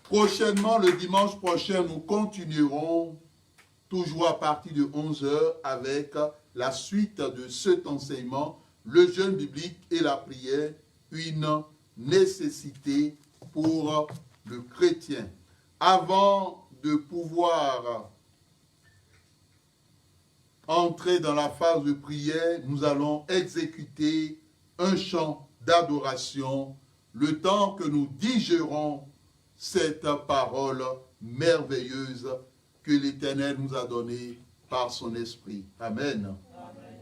Speaker 3: Prochainement, le dimanche prochain, nous continuerons toujours à partir de 11h avec la suite de cet enseignement, le jeûne biblique et la prière, une nécessité pour le chrétien. Avant de pouvoir entrer dans la phase de prière, nous allons exécuter un chant d'adoration, le temps que nous digérons cette parole merveilleuse que l'Éternel nous a donnée par son esprit. Amen. Amen.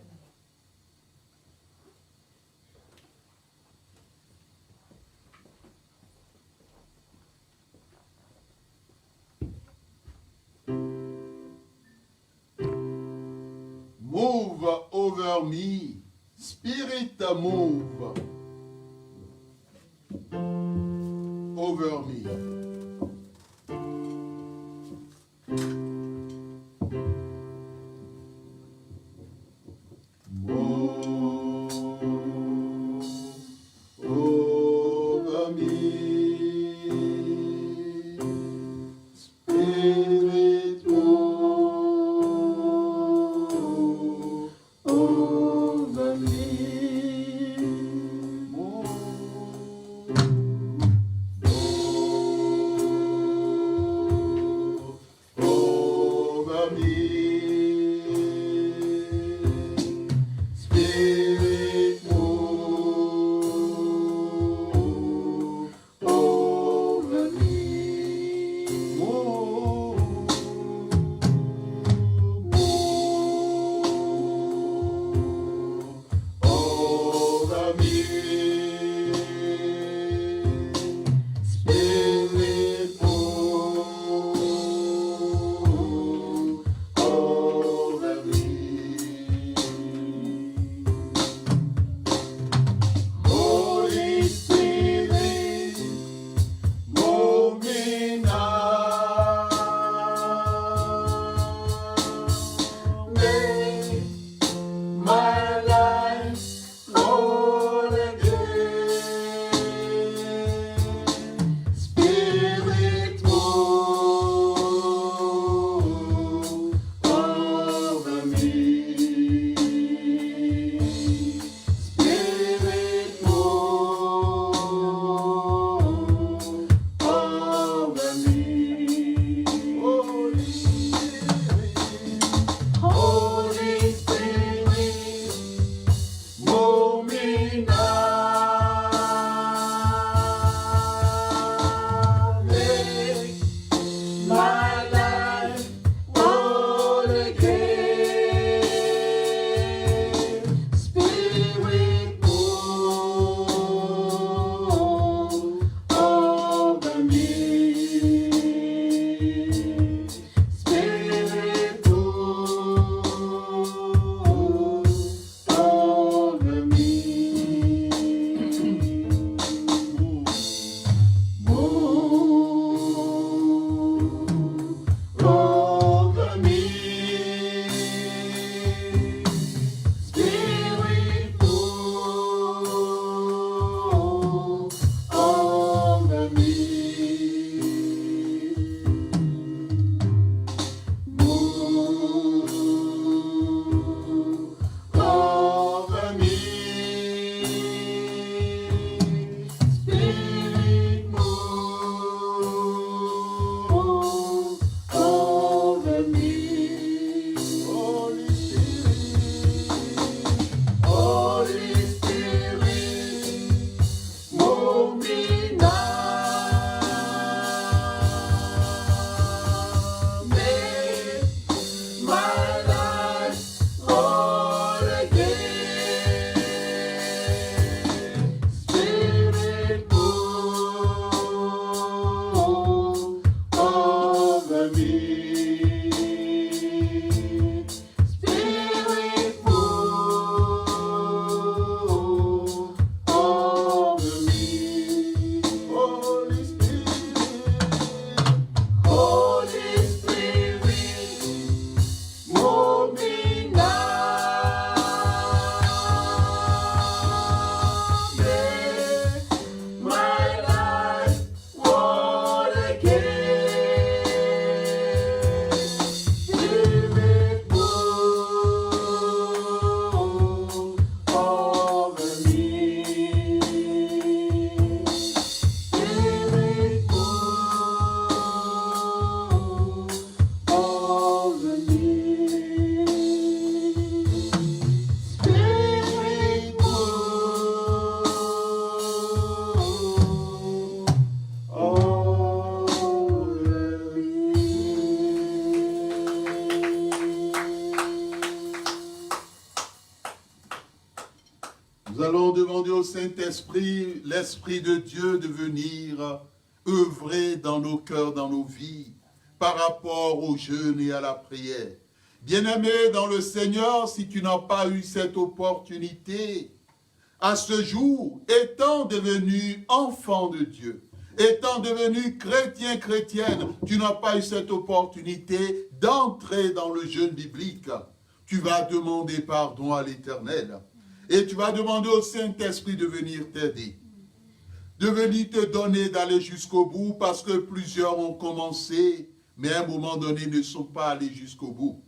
Speaker 3: over me. Spirit move over me. Nous allons demander au Saint-Esprit, l'Esprit de Dieu, de venir œuvrer dans nos cœurs, dans nos vies, par rapport au jeûne et à la prière. Bien-aimé dans le Seigneur, si tu n'as pas eu cette opportunité, à ce jour, étant devenu enfant de Dieu, étant devenu chrétien, chrétienne, tu n'as pas eu cette opportunité d'entrer dans le jeûne biblique. Tu vas demander pardon à l'Éternel. Et tu vas demander au Saint-Esprit de venir t'aider. De venir te donner d'aller jusqu'au bout, parce que plusieurs ont commencé, mais à un moment donné ne sont pas allés jusqu'au bout.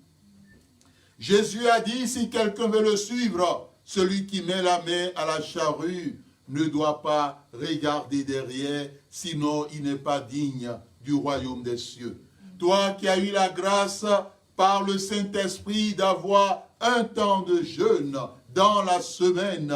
Speaker 3: Jésus a dit, si quelqu'un veut le suivre, celui qui met la main à la charrue ne doit pas regarder derrière, sinon il n'est pas digne du royaume des cieux. Toi qui as eu la grâce par le Saint-Esprit d'avoir un temps de jeûne dans la semaine,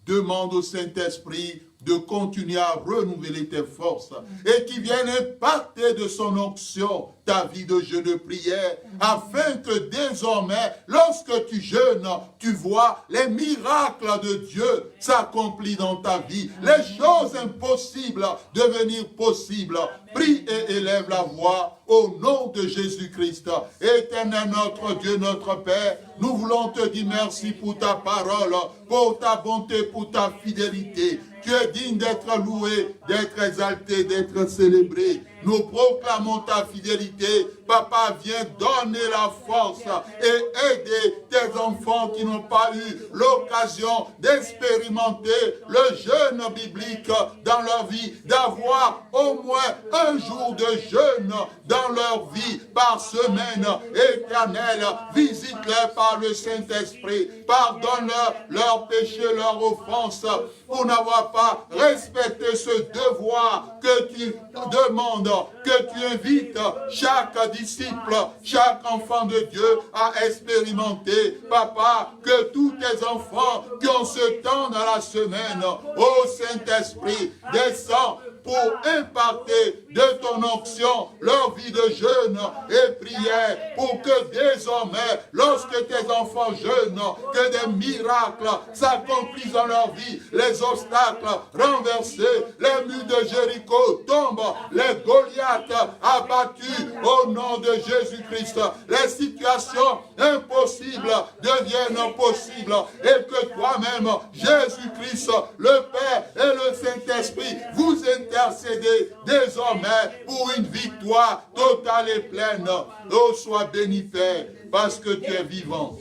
Speaker 3: demande au Saint-Esprit de continuer à renouveler tes forces et qui vienne imparter de son onction ta vie de jeûne de prière, afin que désormais, lorsque tu jeûnes, tu vois les miracles de Dieu s'accomplir dans ta vie, les choses impossibles devenir possibles. Prie et élève la voix au nom de Jésus-Christ. Éternel notre Dieu, notre Père, nous voulons te dire merci pour ta parole, pour ta bonté, pour ta fidélité. Tu es digne d'être loué, d'être exalté, d'être célébré. Nous proclamons ta fidélité. Papa, viens donner la force et aider tes enfants qui n'ont pas eu l'occasion d'expérimenter le jeûne biblique dans leur vie, d'avoir au moins un jour de jeûne dans leur vie par semaine. Éternel, visite-les par le Saint-Esprit. Pardonne-leur leurs péchés, leurs offenses, pour n'avoir pas respecté ce devoir que tu demandes, que tu invites chaque disciple, chaque enfant de Dieu à expérimenter. Papa, que tous tes enfants qui ont ce temps dans la semaine, ô Saint-Esprit, descends pour imparter de ton onction leur vie de jeûne et prière, pour que désormais, lorsque tes enfants jeûnent, que des miracles s'accomplissent dans leur vie, les obstacles renversés, les murs de Jéricho tombent, les Goliaths abattus au nom de Jésus-Christ, les situations impossibles deviennent possibles, et que toi-même, Jésus-Christ, le Père et le Saint-Esprit, vous intercédez désormais pour une victoire totale et pleine. Oh, sois béni, Père, parce que tu es vivant.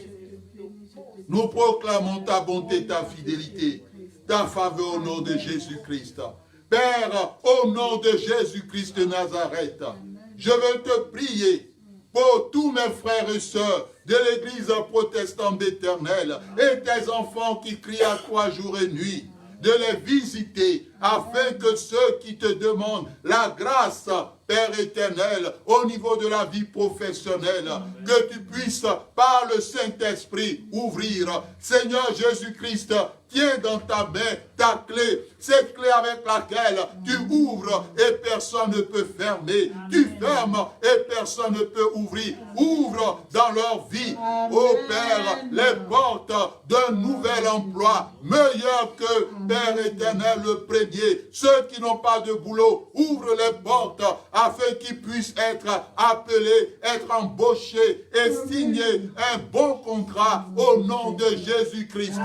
Speaker 3: Nous proclamons ta bonté, ta fidélité, ta faveur au nom de Jésus-Christ. Père, au nom de Jésus-Christ de Nazareth, je veux te prier pour tous mes frères et sœurs de l'Église protestante d'Éternel et tes enfants qui crient à toi jour et nuit, de les visiter, afin que ceux qui te demandent la grâce, Père éternel, au niveau de la vie professionnelle, que tu puisses, par le Saint-Esprit, ouvrir. Seigneur Jésus-Christ, tiens dans ta main ta clé, cette clé avec laquelle tu ouvres et personne ne peut fermer. Tu fermes et personne ne peut ouvrir. Ouvre dans leur vie, ô Père, les portes d'un nouvel emploi, meilleur que, Père éternel, le premier. Ceux qui n'ont pas de boulot, ouvre les portes afin qu'ils puissent être appelés, être embauchés et signer un bon contrat au nom de Jésus-Christ.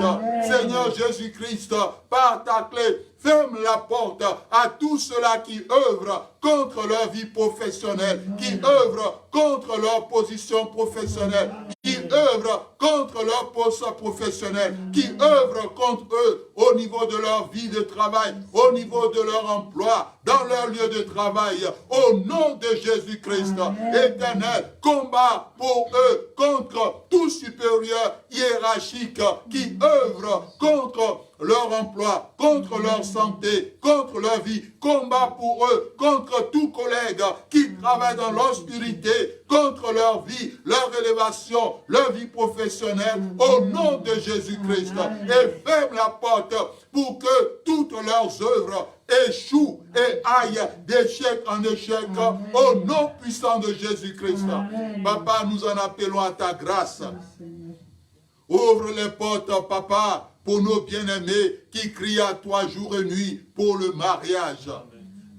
Speaker 3: Seigneur Jésus-Christ, par ta clé, ferme la porte à tous ceux-là qui œuvrent contre leur vie professionnelle, qui œuvrent contre leur position professionnelle, qui œuvrent contre leur poste professionnel, qui œuvrent contre eux au niveau de leur vie de travail, au niveau de leur emploi, dans leur lieu de travail, au nom de Jésus-Christ. Éternel, combat pour eux contre tout supérieur hiérarchique qui œuvre contre leur emploi, contre leur santé, contre leur vie. Combat pour eux, contre tout collègue qui travaille dans l'obscurité, contre leur vie, leur élévation, leur vie professionnelle, au nom de Jésus-Christ. Et ferme la porte pour que toutes leurs œuvres échouent et aillent d'échec en échec, au nom puissant de Jésus-Christ. Papa, nous en appelons à ta grâce. Ouvre les portes, Papa, pour nos bien-aimés qui crient à toi jour et nuit pour le mariage.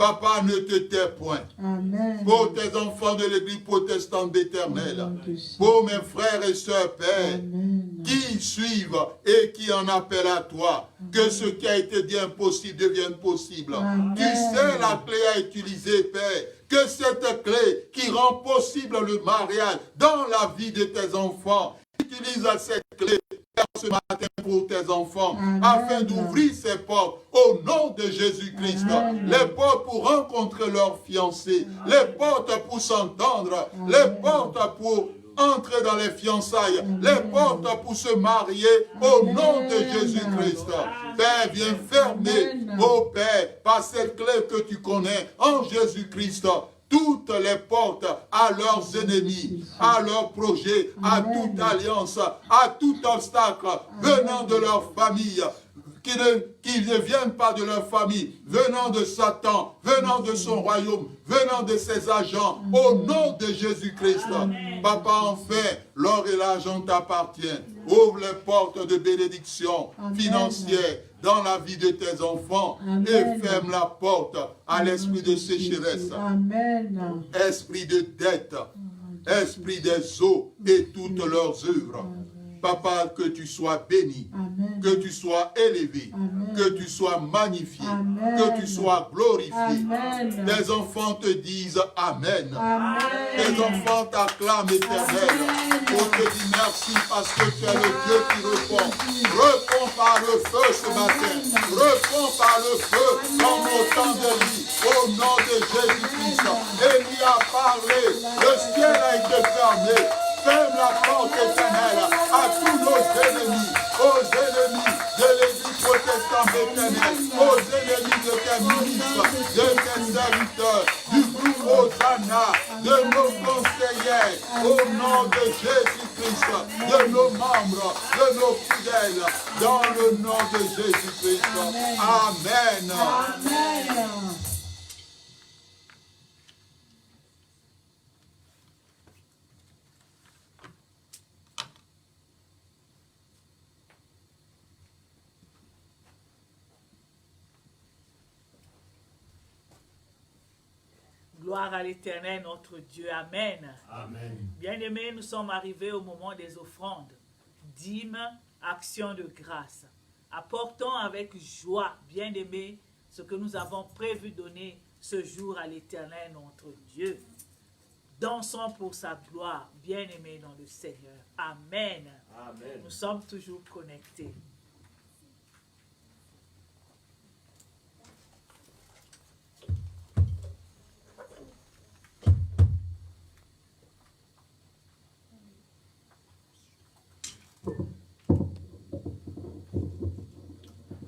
Speaker 3: Papa, ne te tais point.
Speaker 2: Amen.
Speaker 3: Pour tes enfants de l'église protestante d'Éternel, pour mes frères et sœurs, Père,
Speaker 2: Amen.
Speaker 3: qui suivent et qui en appellent à toi, que ce qui a été dit impossible devienne possible.
Speaker 2: Amen.
Speaker 3: Tu sais la clé à utiliser, Père, que cette clé qui rend possible le mariage dans la vie de tes enfants, utilise cette clé ce matin pour tes enfants,
Speaker 2: Amen.
Speaker 3: afin d'ouvrir ces portes au nom de Jésus-Christ. Les portes pour rencontrer leur fiancé, les portes pour s'entendre, les portes pour entrer dans les fiançailles, les portes pour se marier au nom de Jésus-Christ. Père, viens fermer, ô Père, par cette clé que tu connais en Jésus-Christ, toutes les portes à leurs ennemis, à leurs projets, à toute alliance, à tout obstacle venant de leur famille, qui ne viennent pas de leur famille, venant de Satan, venant de son royaume, venant de ses agents, au nom de Jésus-Christ. Papa, enfin, l'or et l'argent t'appartiennent. Ouvre les portes de bénédiction financière dans la vie de tes enfants.
Speaker 2: Amen.
Speaker 3: Et ferme la porte à l'esprit de sécheresse,
Speaker 2: Amen.
Speaker 3: esprit de dette, esprit des eaux et toutes leurs œuvres. Papa, que tu sois béni,
Speaker 2: Amen.
Speaker 3: que tu sois élevé,
Speaker 2: Amen.
Speaker 3: que tu sois magnifié,
Speaker 2: Amen.
Speaker 3: que tu sois glorifié.
Speaker 2: Amen.
Speaker 3: Tes enfants te disent Amen.
Speaker 2: Amen.
Speaker 3: Tes enfants t'acclament, Éternel. On te dit merci parce que tu es le Dieu qui répond. Réponds par le feu ce matin. Réponds par le feu dans nos temps de vie. Au nom de Jésus-Christ. Élie a parlé. Le ciel a été fermé. Ferme la porte éternelle à tous nos ennemis, aux ennemis de l'église protestante éternelle, aux ennemis de tes ministres, de tes serviteurs, du groupe Hosanna, de nos conseillers, au nom de Jésus-Christ, de nos membres, de nos fidèles, dans le nom de Jésus-Christ. Amen.
Speaker 2: Amen.
Speaker 1: Gloire à l'Éternel, notre Dieu. Amen.
Speaker 4: Amen.
Speaker 1: Bien-aimés, nous sommes arrivés au moment des offrandes, dîmes, actions de grâce. Apportons avec joie, bien-aimés, ce que nous avons prévu donner ce jour à l'Éternel, notre Dieu. Dansons pour sa gloire, bien-aimés dans le Seigneur. Amen.
Speaker 4: Amen.
Speaker 1: Nous sommes toujours connectés.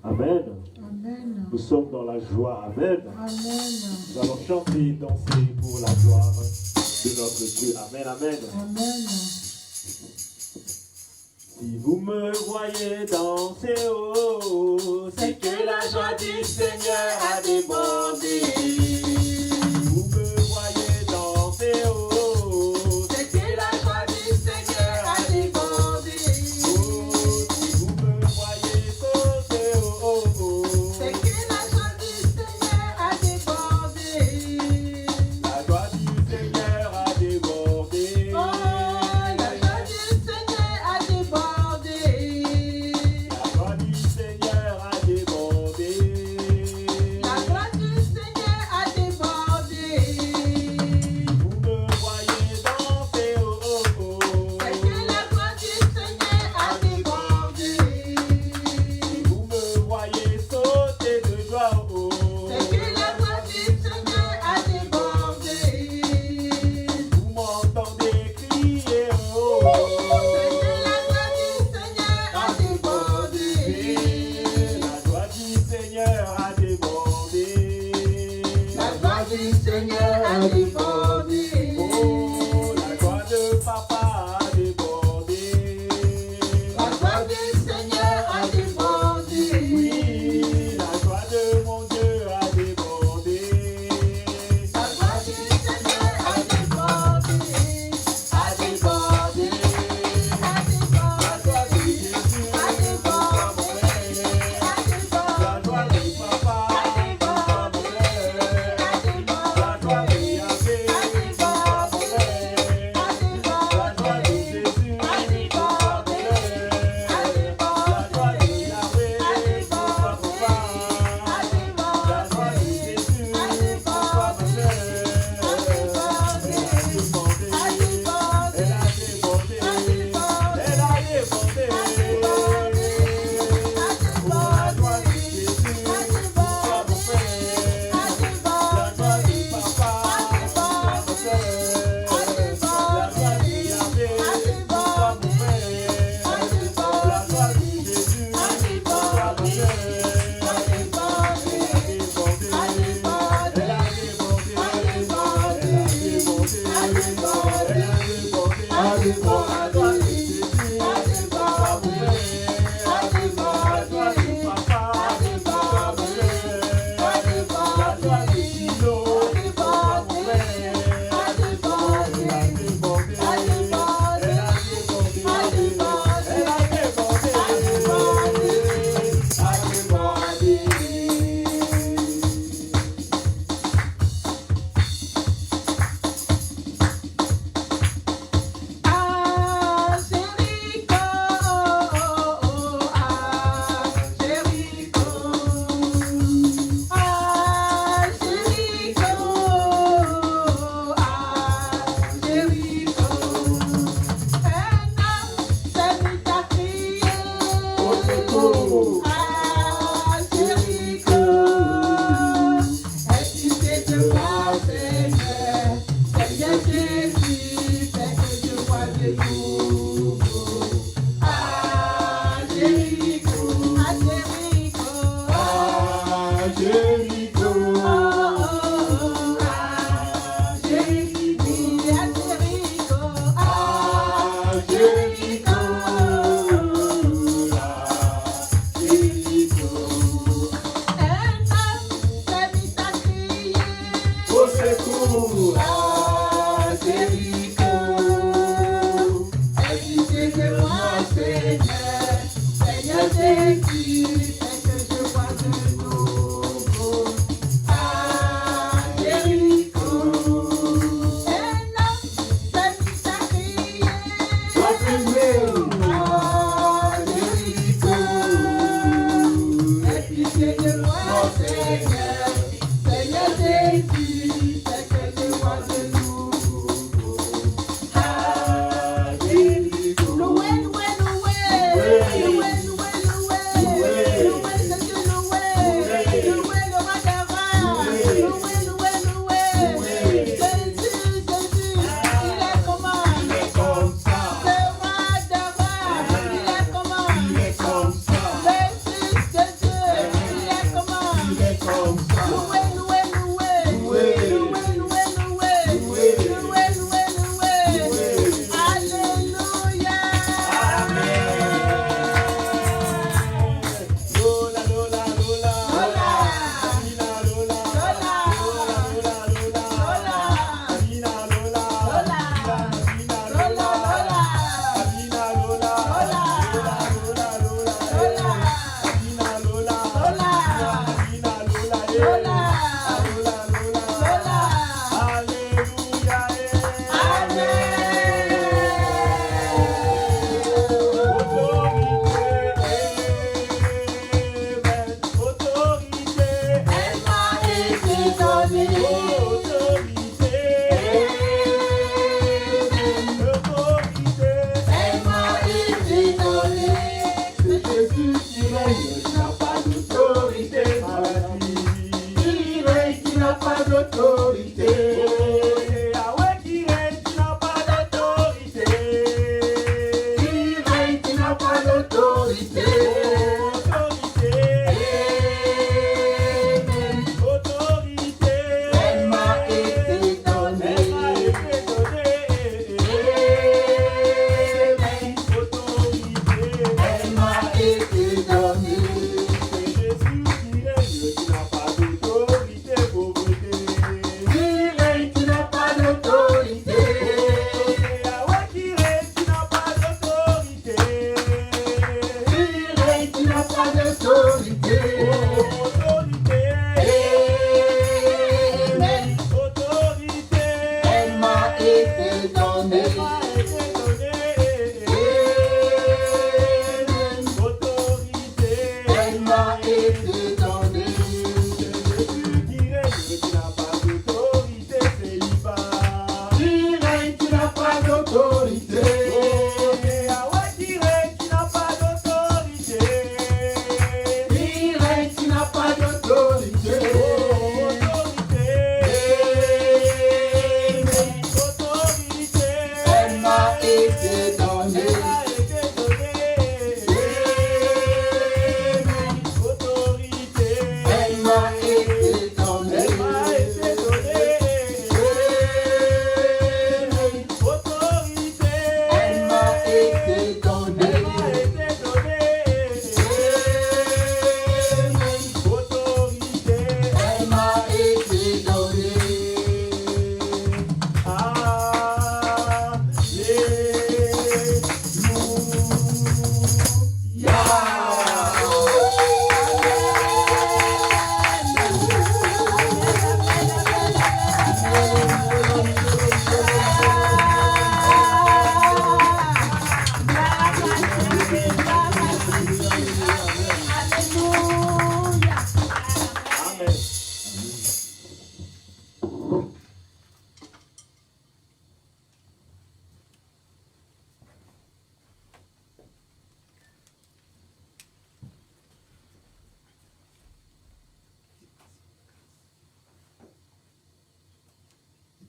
Speaker 4: Amen.
Speaker 2: Amen.
Speaker 4: Nous sommes dans la joie. Amen.
Speaker 2: Amen.
Speaker 4: Nous allons chanter et danser pour la gloire de notre Dieu. Amen. Amen.
Speaker 2: Amen.
Speaker 4: Si vous me voyez danser, oh, c'est que la joie du Seigneur a débordé. Si vous me voyez danser, oh, c'est que la joie du Seigneur a débordé. Oh, si vous me voyez sauter, oh, oh,
Speaker 2: C'est que la joie du Seigneur a débordé.
Speaker 4: la joie du Seigneur a débordé.
Speaker 2: Oh, la joie du Seigneur a débordé.
Speaker 4: La joie du Seigneur a débordé.
Speaker 2: La joie du Seigneur a débordé.
Speaker 4: Vous me voyez danser, oh, oh, oh.
Speaker 2: C'est que la joie du Seigneur a débordé.
Speaker 4: Vous me voyez sauter de joie, oh, oh.
Speaker 2: C'est que la joie du Seigneur a débordé.
Speaker 4: Vous m'entendez crier, oh, oh,
Speaker 2: C'est
Speaker 4: oh.
Speaker 2: que la joie du Seigneur a débordé.
Speaker 4: La joie du Seigneur a débordé.
Speaker 2: La joie du Seigneur a débordé.
Speaker 4: Oh, la joie de papa a débordé.
Speaker 2: La joie du Seigneur a débordé.
Speaker 4: Oui, la joie de mon Dieu a débordé.
Speaker 2: La joie du Seigneur a débordé. A débordé.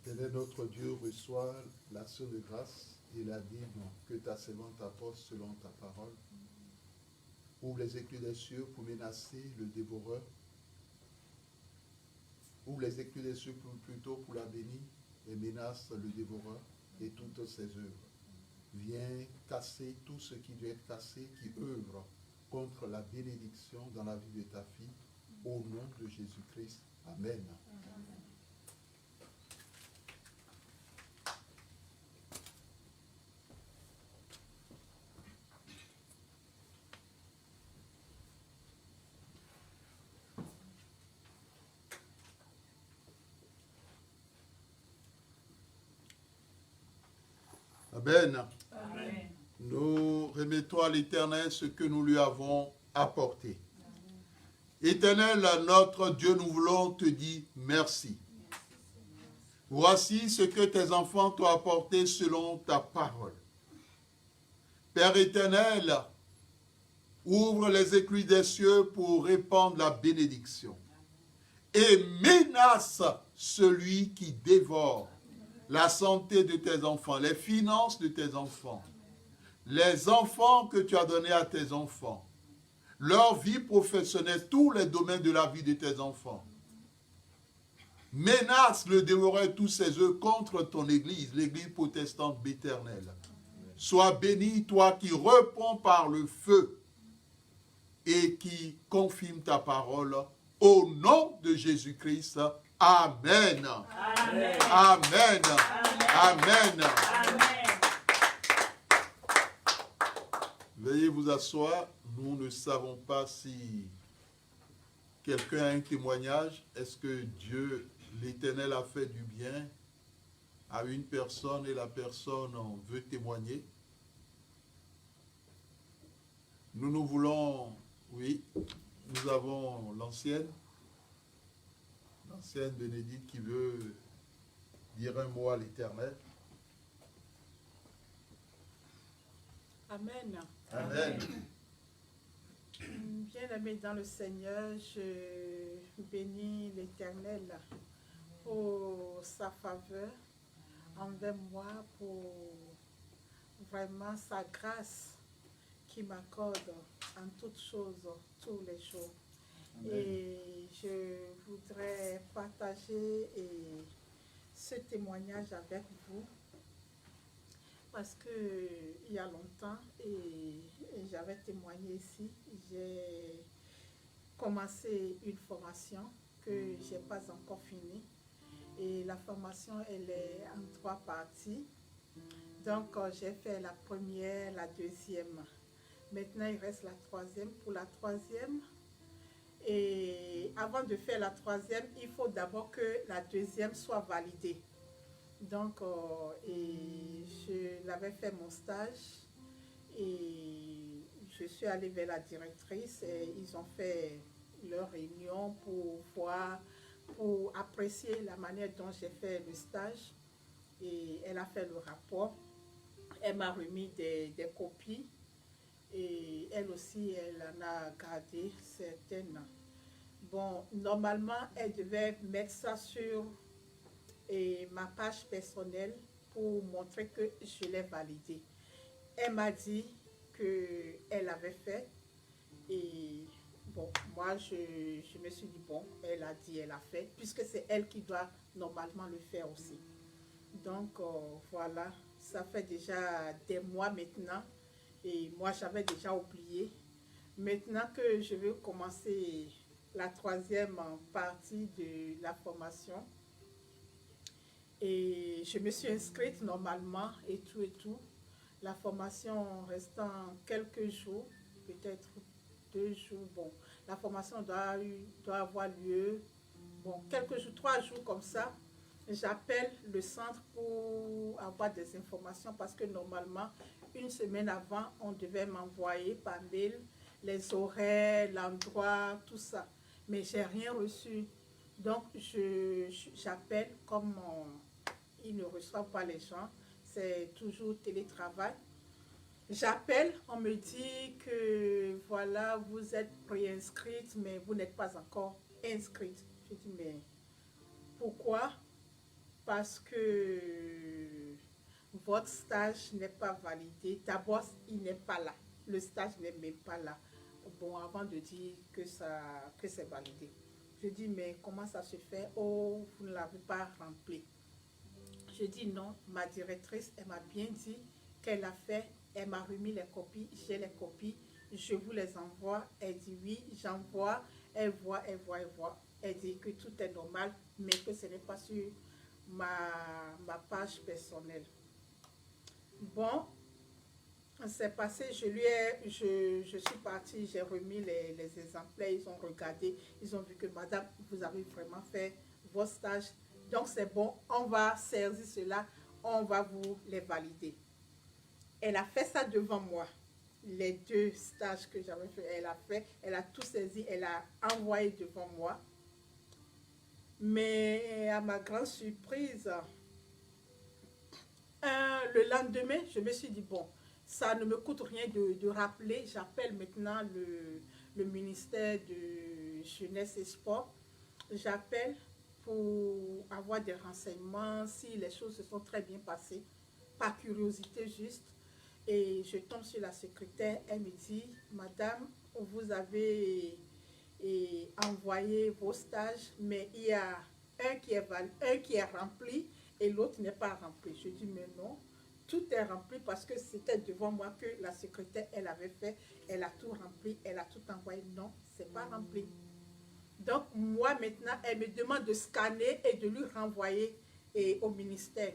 Speaker 3: Éternel notre Dieu, reçois l'action de grâce et la Bible que ta servante apporte selon ta parole. Ouvre les éclus des cieux pour menacer le dévoreur. Ouvre les éclus des cieux plutôt pour la bénir et menace le dévoreur et toutes ses œuvres. Viens casser tout ce qui doit être cassé, qui œuvre contre la bénédiction dans la vie de ta fille, au nom de Jésus-Christ. Amen. Amen.
Speaker 1: Amen.
Speaker 3: Nous remettons à l'Éternel ce que nous lui avons apporté. Éternel, notre Dieu, nous voulons te dire merci. Voici ce que tes enfants t'ont apporté selon ta parole. Père éternel, ouvre les écluses des cieux pour répandre la bénédiction. Et menace celui qui dévore la santé de tes enfants, les finances de tes enfants, les enfants que tu as donnés à tes enfants, leur vie professionnelle, tous les domaines de la vie de tes enfants. Menace le dévorer tous ses œufs contre ton Église, l'Église protestante béternelle. Sois béni, toi qui réponds par le feu et qui confirme ta parole, au nom de Jésus-Christ. Amen.
Speaker 1: Amen.
Speaker 3: Amen. Amen.
Speaker 1: Amen.
Speaker 3: Veuillez vous asseoir. Nous ne savons pas si quelqu'un a un témoignage. Est-ce que Dieu, l'Éternel, a fait du bien à une personne et la personne veut témoigner? Nous voulons, oui, nous avons l'ancienne Bénédicte qui veut dire un mot à l'Éternel.
Speaker 2: Amen.
Speaker 3: Amen.
Speaker 2: Bien-aimé dans le Seigneur, je bénis l'Éternel pour sa faveur envers moi, pour vraiment sa grâce qui m'accorde en toutes choses, tous les jours.
Speaker 3: Amen.
Speaker 2: Et je voudrais partager ce témoignage avec vous parce que il y a longtemps, et j'avais témoigné ici, j'ai commencé une formation que je n'ai pas encore finie. Et la formation, elle est en 3 parties. Donc, j'ai fait la première, la deuxième. Maintenant, il reste la troisième. Pour la troisième, et avant de faire la troisième, il faut d'abord que la deuxième soit validée. Donc, et je l'avais fait mon stage et je suis allée vers la directrice et ils ont fait leur réunion pour voir, pour apprécier la manière dont j'ai fait le stage. Et elle a fait le rapport. Elle m'a remis des copies et elle aussi, elle en a gardé certaines. Bon, normalement, elle devait mettre ça sur ma page personnelle pour montrer que je l'ai validé. Elle m'a dit qu'elle avait fait et bon, moi je me suis dit bon, elle a dit, elle a fait, puisque c'est elle qui doit normalement le faire aussi. Donc voilà, ça fait déjà des mois maintenant et moi j'avais déjà oublié. Maintenant que je vais commencer la troisième partie de la formation, et je me suis inscrite normalement et tout. La formation restant quelques jours, peut-être 2 jours. Bon, la formation doit avoir lieu, bon, quelques jours, 3 jours comme ça. J'appelle le centre pour avoir des informations parce que normalement, une semaine avant, on devait m'envoyer par mail les horaires, l'endroit, tout ça. Mais je n'ai rien reçu. Donc, j'appelle comme ils ne reçoivent pas les gens. C'est toujours télétravail. J'appelle, on me dit que voilà, vous êtes préinscrite, mais vous n'êtes pas encore inscrite. Je dis, mais pourquoi? Parce que votre stage n'est pas validé. D'abord, il n'est pas là. Le stage n'est même pas là. Bon, avant de dire que c'est validé. Je dis, mais comment ça se fait? Oh, vous ne l'avez pas rempli. Je dis non, ma directrice, elle m'a bien dit qu'elle a fait Elle m'a remis les copies, j'ai les copies, je vous les envoie. Elle dit oui, j'envoie. Elle voit. Elle dit que tout est normal, mais que ce n'est pas sur ma page personnelle. Bon, c'est passé, je suis partie, j'ai remis les exemplaires, ils ont regardé, ils ont vu que madame, vous avez vraiment fait vos stages, donc c'est bon, on va saisir cela, on va vous les valider. Elle a fait ça devant moi, les 2 stages que j'avais fait, elle a tout saisi, elle a envoyé devant moi. Mais à ma grande surprise, le lendemain, je me suis dit, bon, ça ne me coûte rien de rappeler. J'appelle maintenant le ministère de Jeunesse et Sport. J'appelle pour avoir des renseignements, si les choses se sont très bien passées, par curiosité juste. Et je tombe sur la secrétaire, elle me dit, madame, vous avez envoyé vos stages, mais il y a un qui est rempli et l'autre n'est pas rempli. Je dis, mais non, tout est rempli parce que c'était devant moi que la secrétaire, elle avait fait, elle a tout rempli, elle a tout envoyé. Non, c'est pas rempli. Donc, moi, maintenant, elle me demande de scanner et de lui renvoyer au ministère.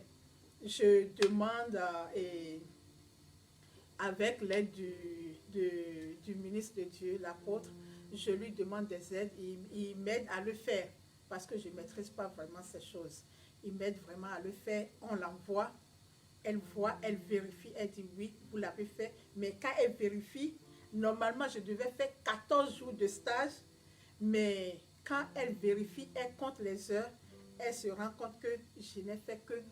Speaker 2: Je demande, avec l'aide du ministre de Dieu, l'apôtre, je lui demande des aides. Il m'aide à le faire parce que je ne maîtrise pas vraiment ces choses. Il m'aide vraiment à le faire. On l'envoie. Elle voit, elle vérifie, elle dit oui, vous l'avez fait. Mais quand elle vérifie, normalement, je devais faire 14 jours de stage. Mais quand elle vérifie, elle compte les heures, elle se rend compte que je n'ai fait que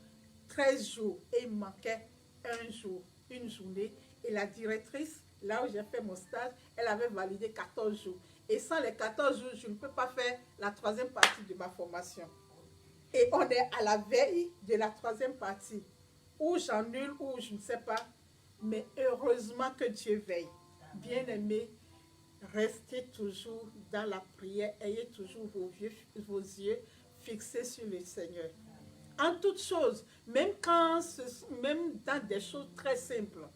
Speaker 2: 13 jours. Et il manquait un jour, une journée. Et la directrice, là où j'ai fait mon stage, elle avait validé 14 jours. Et sans les 14 jours, je ne peux pas faire la 3e partie de ma formation. Et on est à la veille de la 3e partie. Ou j'annule, ou je ne sais pas. Mais heureusement que Dieu veille. Bien-aimés, restez toujours dans la prière. Ayez toujours vos yeux fixés sur le Seigneur. En toutes choses, même dans des choses très simples,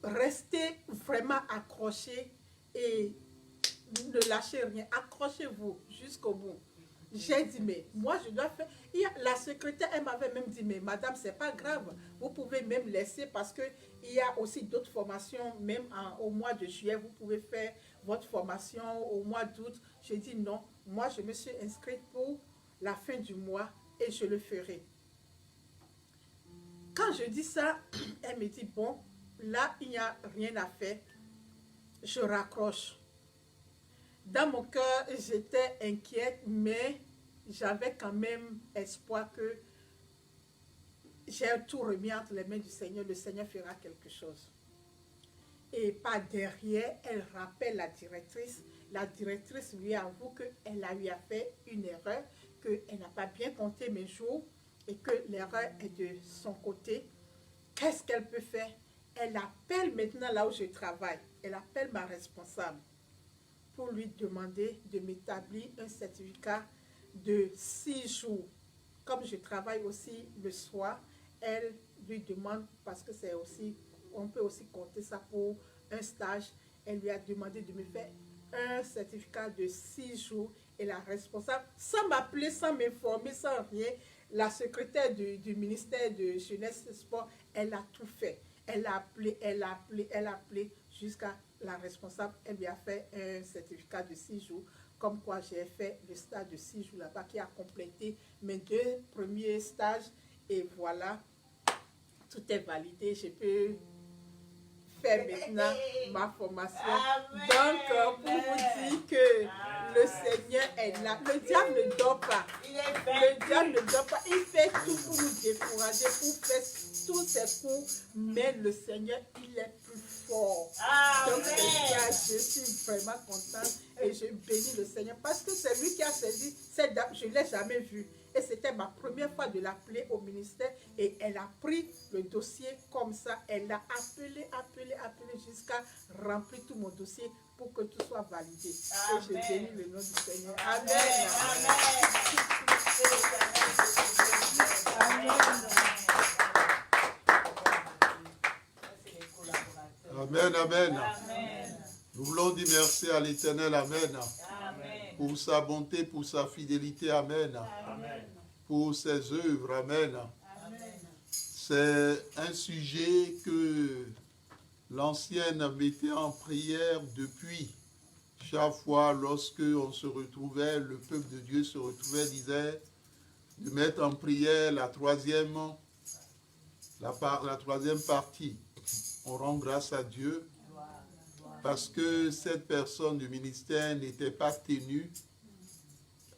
Speaker 2: restez vraiment accrochés et ne lâchez rien. Accrochez-vous jusqu'au bout. J'ai dit, mais moi, je dois faire... La secrétaire, elle m'avait même dit, mais madame, c'est pas grave. Vous pouvez même laisser parce qu'il y a aussi d'autres formations, même au mois de juillet, vous pouvez faire votre formation au mois d'août. J'ai dit, non, moi, je me suis inscrite pour la fin du mois et je le ferai. Quand je dis ça, elle me dit, bon, là, il n'y a rien à faire. Je raccroche. Dans mon cœur, j'étais inquiète, mais j'avais quand même espoir que j'ai tout remis entre les mains du Seigneur. Le Seigneur fera quelque chose. Et par derrière, elle rappelle la directrice. La directrice lui avoue qu'elle a eu à faire une erreur, qu'elle n'a pas bien compté mes jours et que l'erreur est de son côté. Qu'est-ce qu'elle peut faire? Elle appelle maintenant là où je travaille. Elle appelle ma responsable pour lui demander de m'établir un certificat de 6 jours. Comme je travaille aussi le soir, elle lui demande, parce que c'est aussi, on peut aussi compter ça pour un stage, elle lui a demandé de me faire un certificat de 6 jours. Et la responsable, sans m'appeler, sans m'informer, sans rien, la secrétaire du ministère de Jeunesse et Sport, elle a tout fait. Elle a appelé jusqu'à la responsable. Elle lui a fait un certificat de 6 jours. Comme quoi j'ai fait le stage de 6 jours là-bas qui a complété mes 2 premiers stages. Et voilà, tout est validé. Je peux faire maintenant ma formation.
Speaker 6: Amen.
Speaker 2: Donc, pour vous dire que le Seigneur est là. Le diable ne dort pas. Le diable ne dort pas. Il fait tout pour nous décourager, pour faire tous ses coups. Mais le Seigneur, il est plus fort.
Speaker 6: Amen.
Speaker 2: Donc, je suis vraiment contente et je bénis le Seigneur parce que c'est lui qui a saisi cette dame. Je ne l'ai jamais vue. Et c'était ma première fois de l'appeler au ministère. Et elle a pris le dossier comme ça. Elle a appelé jusqu'à remplir tout mon dossier pour que tout soit validé.
Speaker 6: Amen.
Speaker 2: Et je bénis le nom du Seigneur. Amen.
Speaker 6: Amen.
Speaker 3: Amen, amen. Nous voulons dire merci à l'Éternel, amen. Pour sa bonté, pour sa fidélité, amen. Pour ses œuvres, amen. C'est un sujet que l'ancienne mettait en prière depuis. Chaque fois, lorsque on se retrouvait, le peuple de Dieu se retrouvait, disait de mettre en prière la troisième partie. On rend grâce à Dieu parce que cette personne du ministère n'était pas tenue.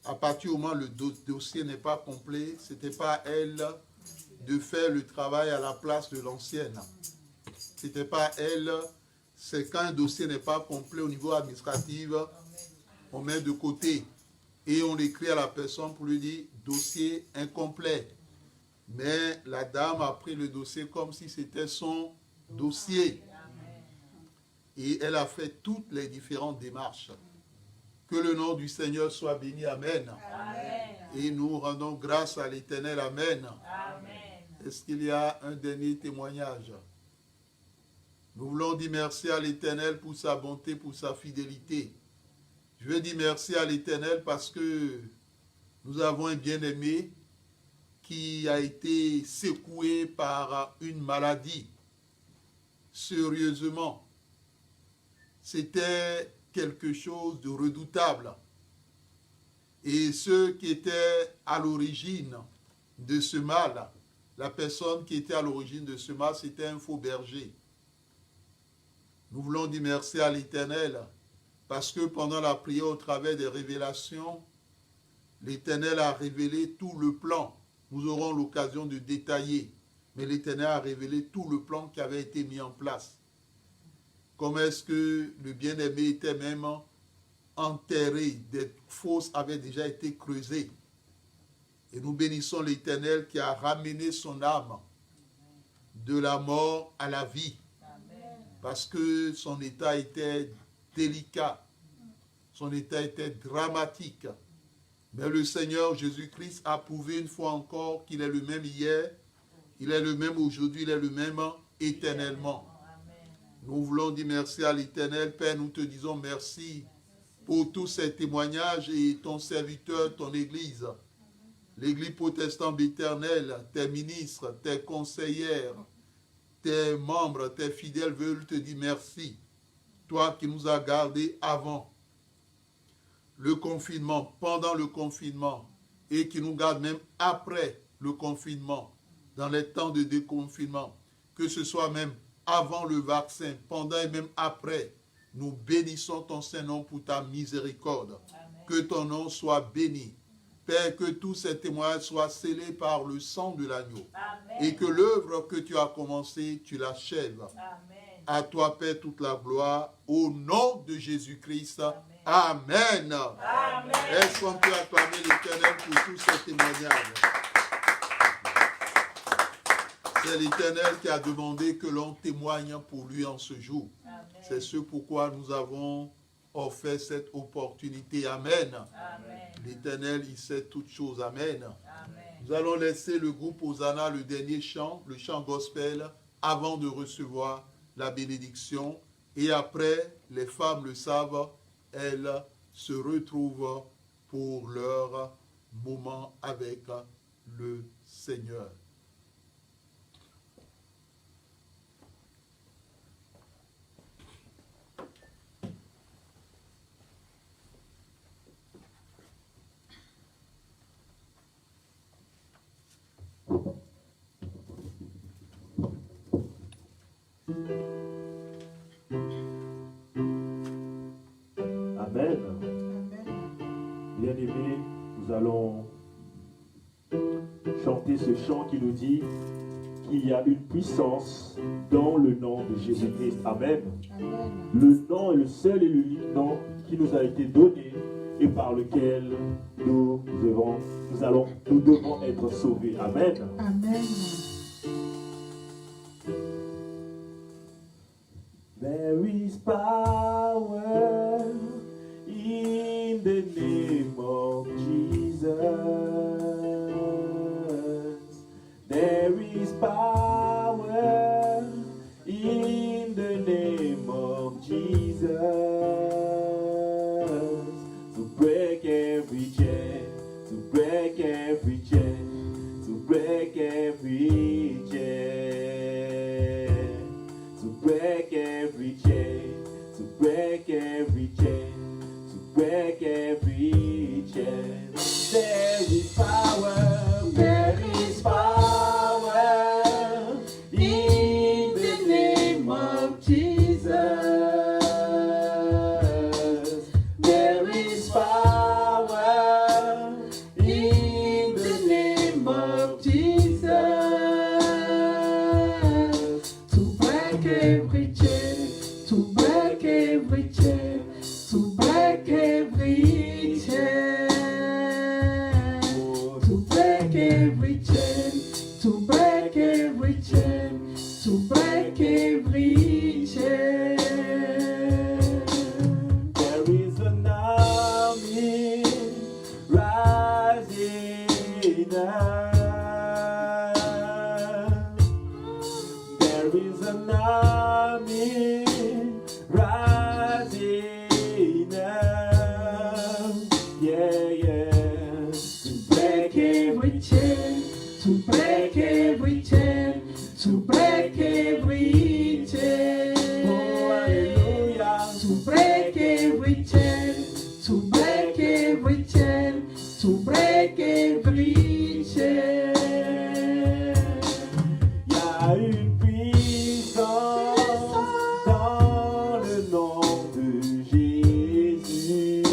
Speaker 3: À partir du moment où le dossier n'est pas complet, ce n'était pas à elle de faire le travail à la place de l'ancienne. Ce n'était pas à elle. C'est quand un dossier n'est pas complet au niveau administratif, on met de côté et on écrit à la personne pour lui dire dossier incomplet. Mais la dame a pris le dossier comme si c'était son dossier. Et elle a fait toutes les différentes démarches. Que le nom du Seigneur soit béni, amen. Et nous rendons grâce à l'Éternel, amen. Est-ce qu'il y a un dernier témoignage? Nous voulons dire merci à l'Éternel pour sa bonté, pour sa fidélité. Je veux dire merci à l'Éternel parce que nous avons un bien-aimé qui a été secoué par une maladie. Sérieusement. C'était quelque chose de redoutable. Et ceux qui étaient à l'origine de ce mal, la personne qui était à l'origine de ce mal, c'était un faux berger. Nous voulons dire merci à l'Éternel parce que pendant la prière, au travers des révélations, l'Éternel a révélé tout le plan. Nous aurons l'occasion de détailler, mais l'Éternel a révélé tout le plan qui avait été mis en place. Comment est-ce que le bien-aimé était même enterré, des fosses avaient déjà été creusées. Et nous bénissons l'Éternel qui a ramené son âme de la mort à la vie. Parce que son état était délicat, son état était dramatique. Mais le Seigneur Jésus-Christ a prouvé une fois encore qu'il est le même hier, il est le même aujourd'hui, il est le même éternellement. Nous voulons dire merci à l'Éternel. Père, nous te disons merci pour tous ces témoignages et ton serviteur, ton Église. L'Église protestante éternelle, tes ministres, tes conseillères, tes membres, tes fidèles veulent te dire merci. Toi qui nous as gardés avant le confinement, pendant le confinement, et qui nous garde même après le confinement, dans les temps de déconfinement, que ce soit même avant le vaccin, pendant et même après, nous bénissons ton Saint-Nom pour ta miséricorde. Amen. Que ton nom soit béni. Père, que tous ces témoignages soient scellés par le sang de l'agneau. Et que l'œuvre que tu as commencée, tu l'achèves. À toi, Père, toute la gloire, au nom de Jésus-Christ. Amen. Amen. Est-ce qu'on peut acclamer l'Éternel pour tous ces témoignages? C'est l'Éternel qui a demandé que l'on témoigne pour lui en ce jour. C'est ce pourquoi nous avons offert cette opportunité. Amen. L'Éternel, il sait toutes choses. Amen. Nous allons laisser le groupe Hosanna, le dernier chant, le chant gospel, avant de recevoir la bénédiction. Et après, les femmes le savent, elles se retrouvent pour leur moment avec le Seigneur.
Speaker 4: Amen. Bien-aimés, nous allons chanter ce chant qui nous dit qu'il y a une puissance dans le nom de Jésus-Christ. Amen. Le nom est le seul et l'unique nom qui nous a été donné et par lequel nous devons être sauvés. Amen.
Speaker 2: Amen.
Speaker 4: There is power in the name of Jesus. There is power in the name
Speaker 2: of Jesus.
Speaker 4: There is power
Speaker 2: In the name of Jesus, to break every chain, to break every chain, to break every chain, to break every chain, to break every chain, to break every chain.
Speaker 4: There is an army rising up. There is an army rising up. Yeah, yeah.
Speaker 2: To break every chain, to break every chain, to break every chain.
Speaker 4: Oh, hallelujah.
Speaker 2: To break every chain, to break every chain, to break every chain.
Speaker 4: Il y a une puissance dans le nom de Jésus.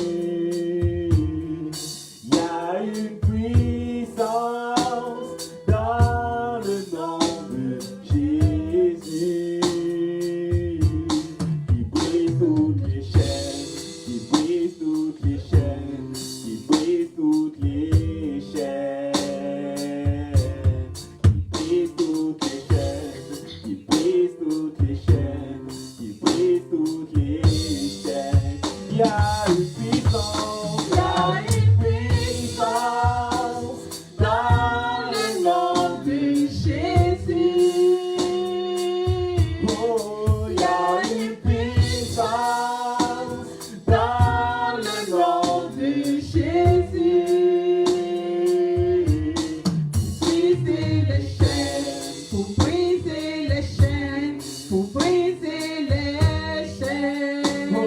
Speaker 4: Il y a une puissance dans le nom de Jésus. Qui brise toutes les chaînes, qui brise toutes les chaînes, qui brise toutes les chaînes. Qui brise toutes les chaînes, qui brise toutes les chaînes, qui brise toutes les chaînes. Il y a une puissance, il y a une puissance dans le nom de
Speaker 2: Jésus.
Speaker 4: Oh, il y a une puissance dans le nom
Speaker 2: De Jésus. Briser les chaînes, pour briser les chaînes, pour briser les chaînes.
Speaker 4: pour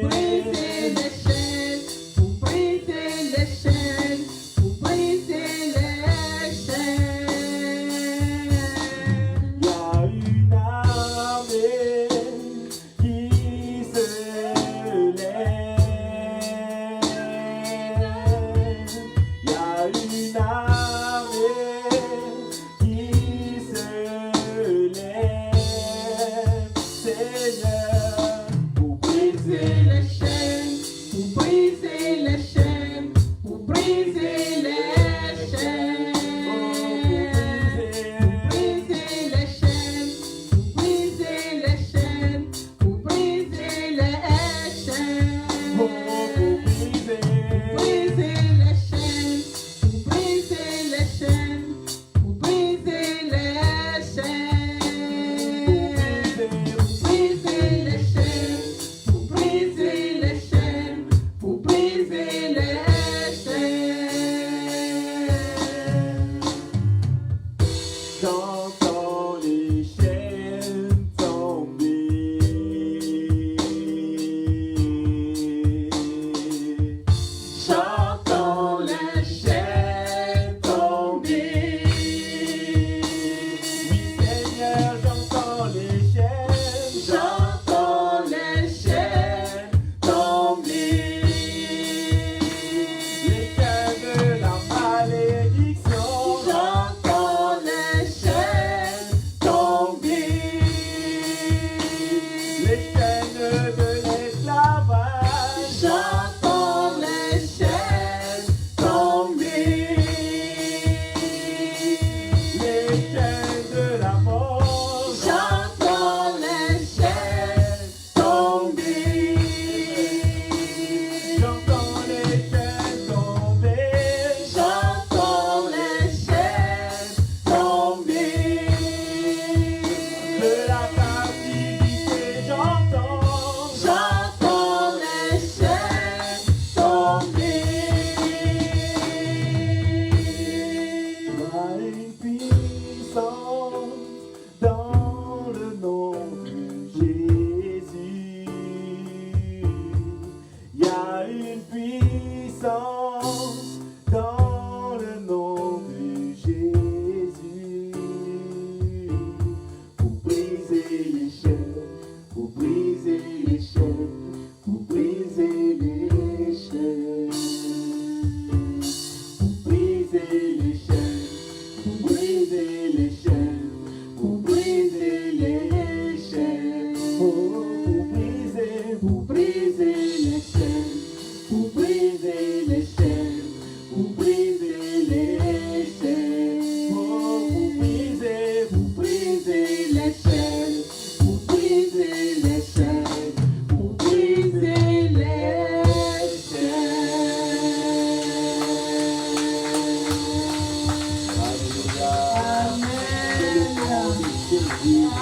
Speaker 2: Briser les chaînes, pour briser les chaînes, pour briser les chaînes.
Speaker 4: Il y a une armée qui se lève. Il y a une armée qui se lève. Seigneur.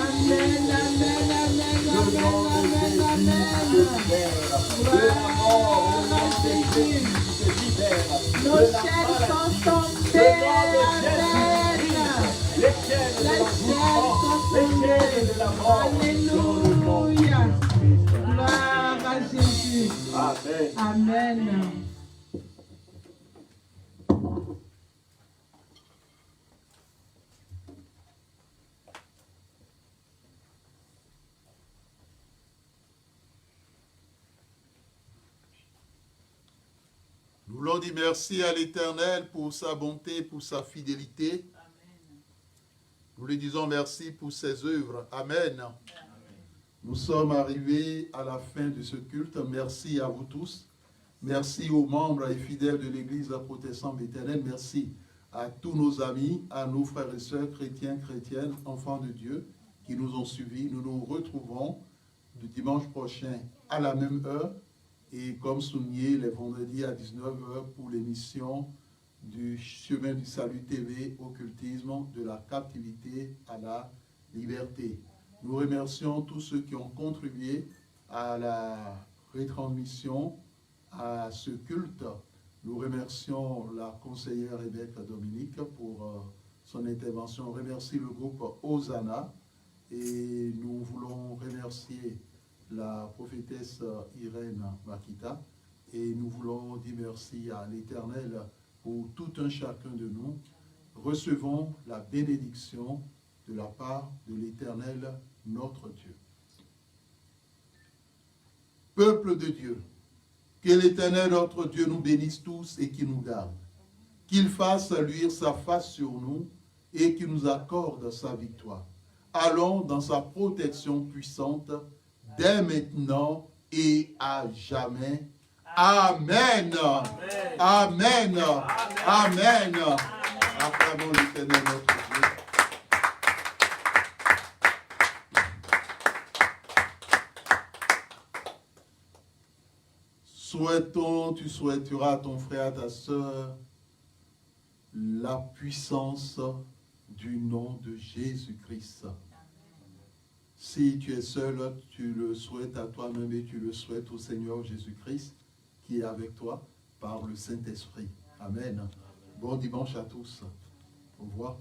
Speaker 2: Amen, amen, amen,
Speaker 4: Le nom de Jésus te libère. De la mort, le nom de Jésus te libère.
Speaker 2: nos
Speaker 4: De la
Speaker 2: chaînes
Speaker 4: maladie.
Speaker 2: sont tombées.
Speaker 4: Le nom de
Speaker 2: Amen.
Speaker 4: Jésus, les chaînes de
Speaker 2: Les
Speaker 4: l'engouement,
Speaker 2: chaînes sont
Speaker 4: les chaînes de la mort, dans le nom de
Speaker 2: Alléluia.
Speaker 4: Jésus-Christ.
Speaker 2: Gloire à Jésus.
Speaker 4: Amen.
Speaker 2: Amen.
Speaker 3: Nous voulons dire merci à l'Éternel pour sa bonté, pour sa fidélité. Nous lui disons merci pour ses œuvres. Amen. Nous sommes arrivés à la fin de ce culte. Merci à vous tous. Merci aux membres et fidèles de l'Église protestante éternelle. Merci à tous nos amis, à nos frères et sœurs chrétiens, chrétiennes, enfants de Dieu qui nous ont suivis. Nous nous retrouvons le dimanche prochain à la même heure et comme souligné les vendredis à 19h pour l'émission du Chemin du Salut TV, occultisme, de la captivité à la liberté. Nous remercions tous ceux qui ont contribué à la retransmission, à ce culte. Nous remercions la conseillère Rebecca Dominique pour son intervention. On remercie le groupe Hosanna et nous voulons remercier la prophétesse Irène Makita et nous voulons dire merci à l'Éternel pour tout un chacun de nous. Recevons la bénédiction de la part de l'Éternel, notre Dieu. Peuple de Dieu, que l'Éternel, notre Dieu, nous bénisse tous et qu'il nous garde. Qu'il fasse luire sa face sur nous et qu'il nous accorde sa victoire. Allons dans sa protection puissante dès maintenant et à jamais. Amen. Amen. Amen. Acclamons l'Éternel, notre Dieu. Tu souhaiteras à ton frère, à ta soeur, la puissance du nom de Jésus-Christ. Si tu es seul, tu le souhaites à toi-même et tu le souhaites au Seigneur Jésus-Christ qui est avec toi par le Saint-Esprit. Amen. Bon dimanche à tous. Au revoir.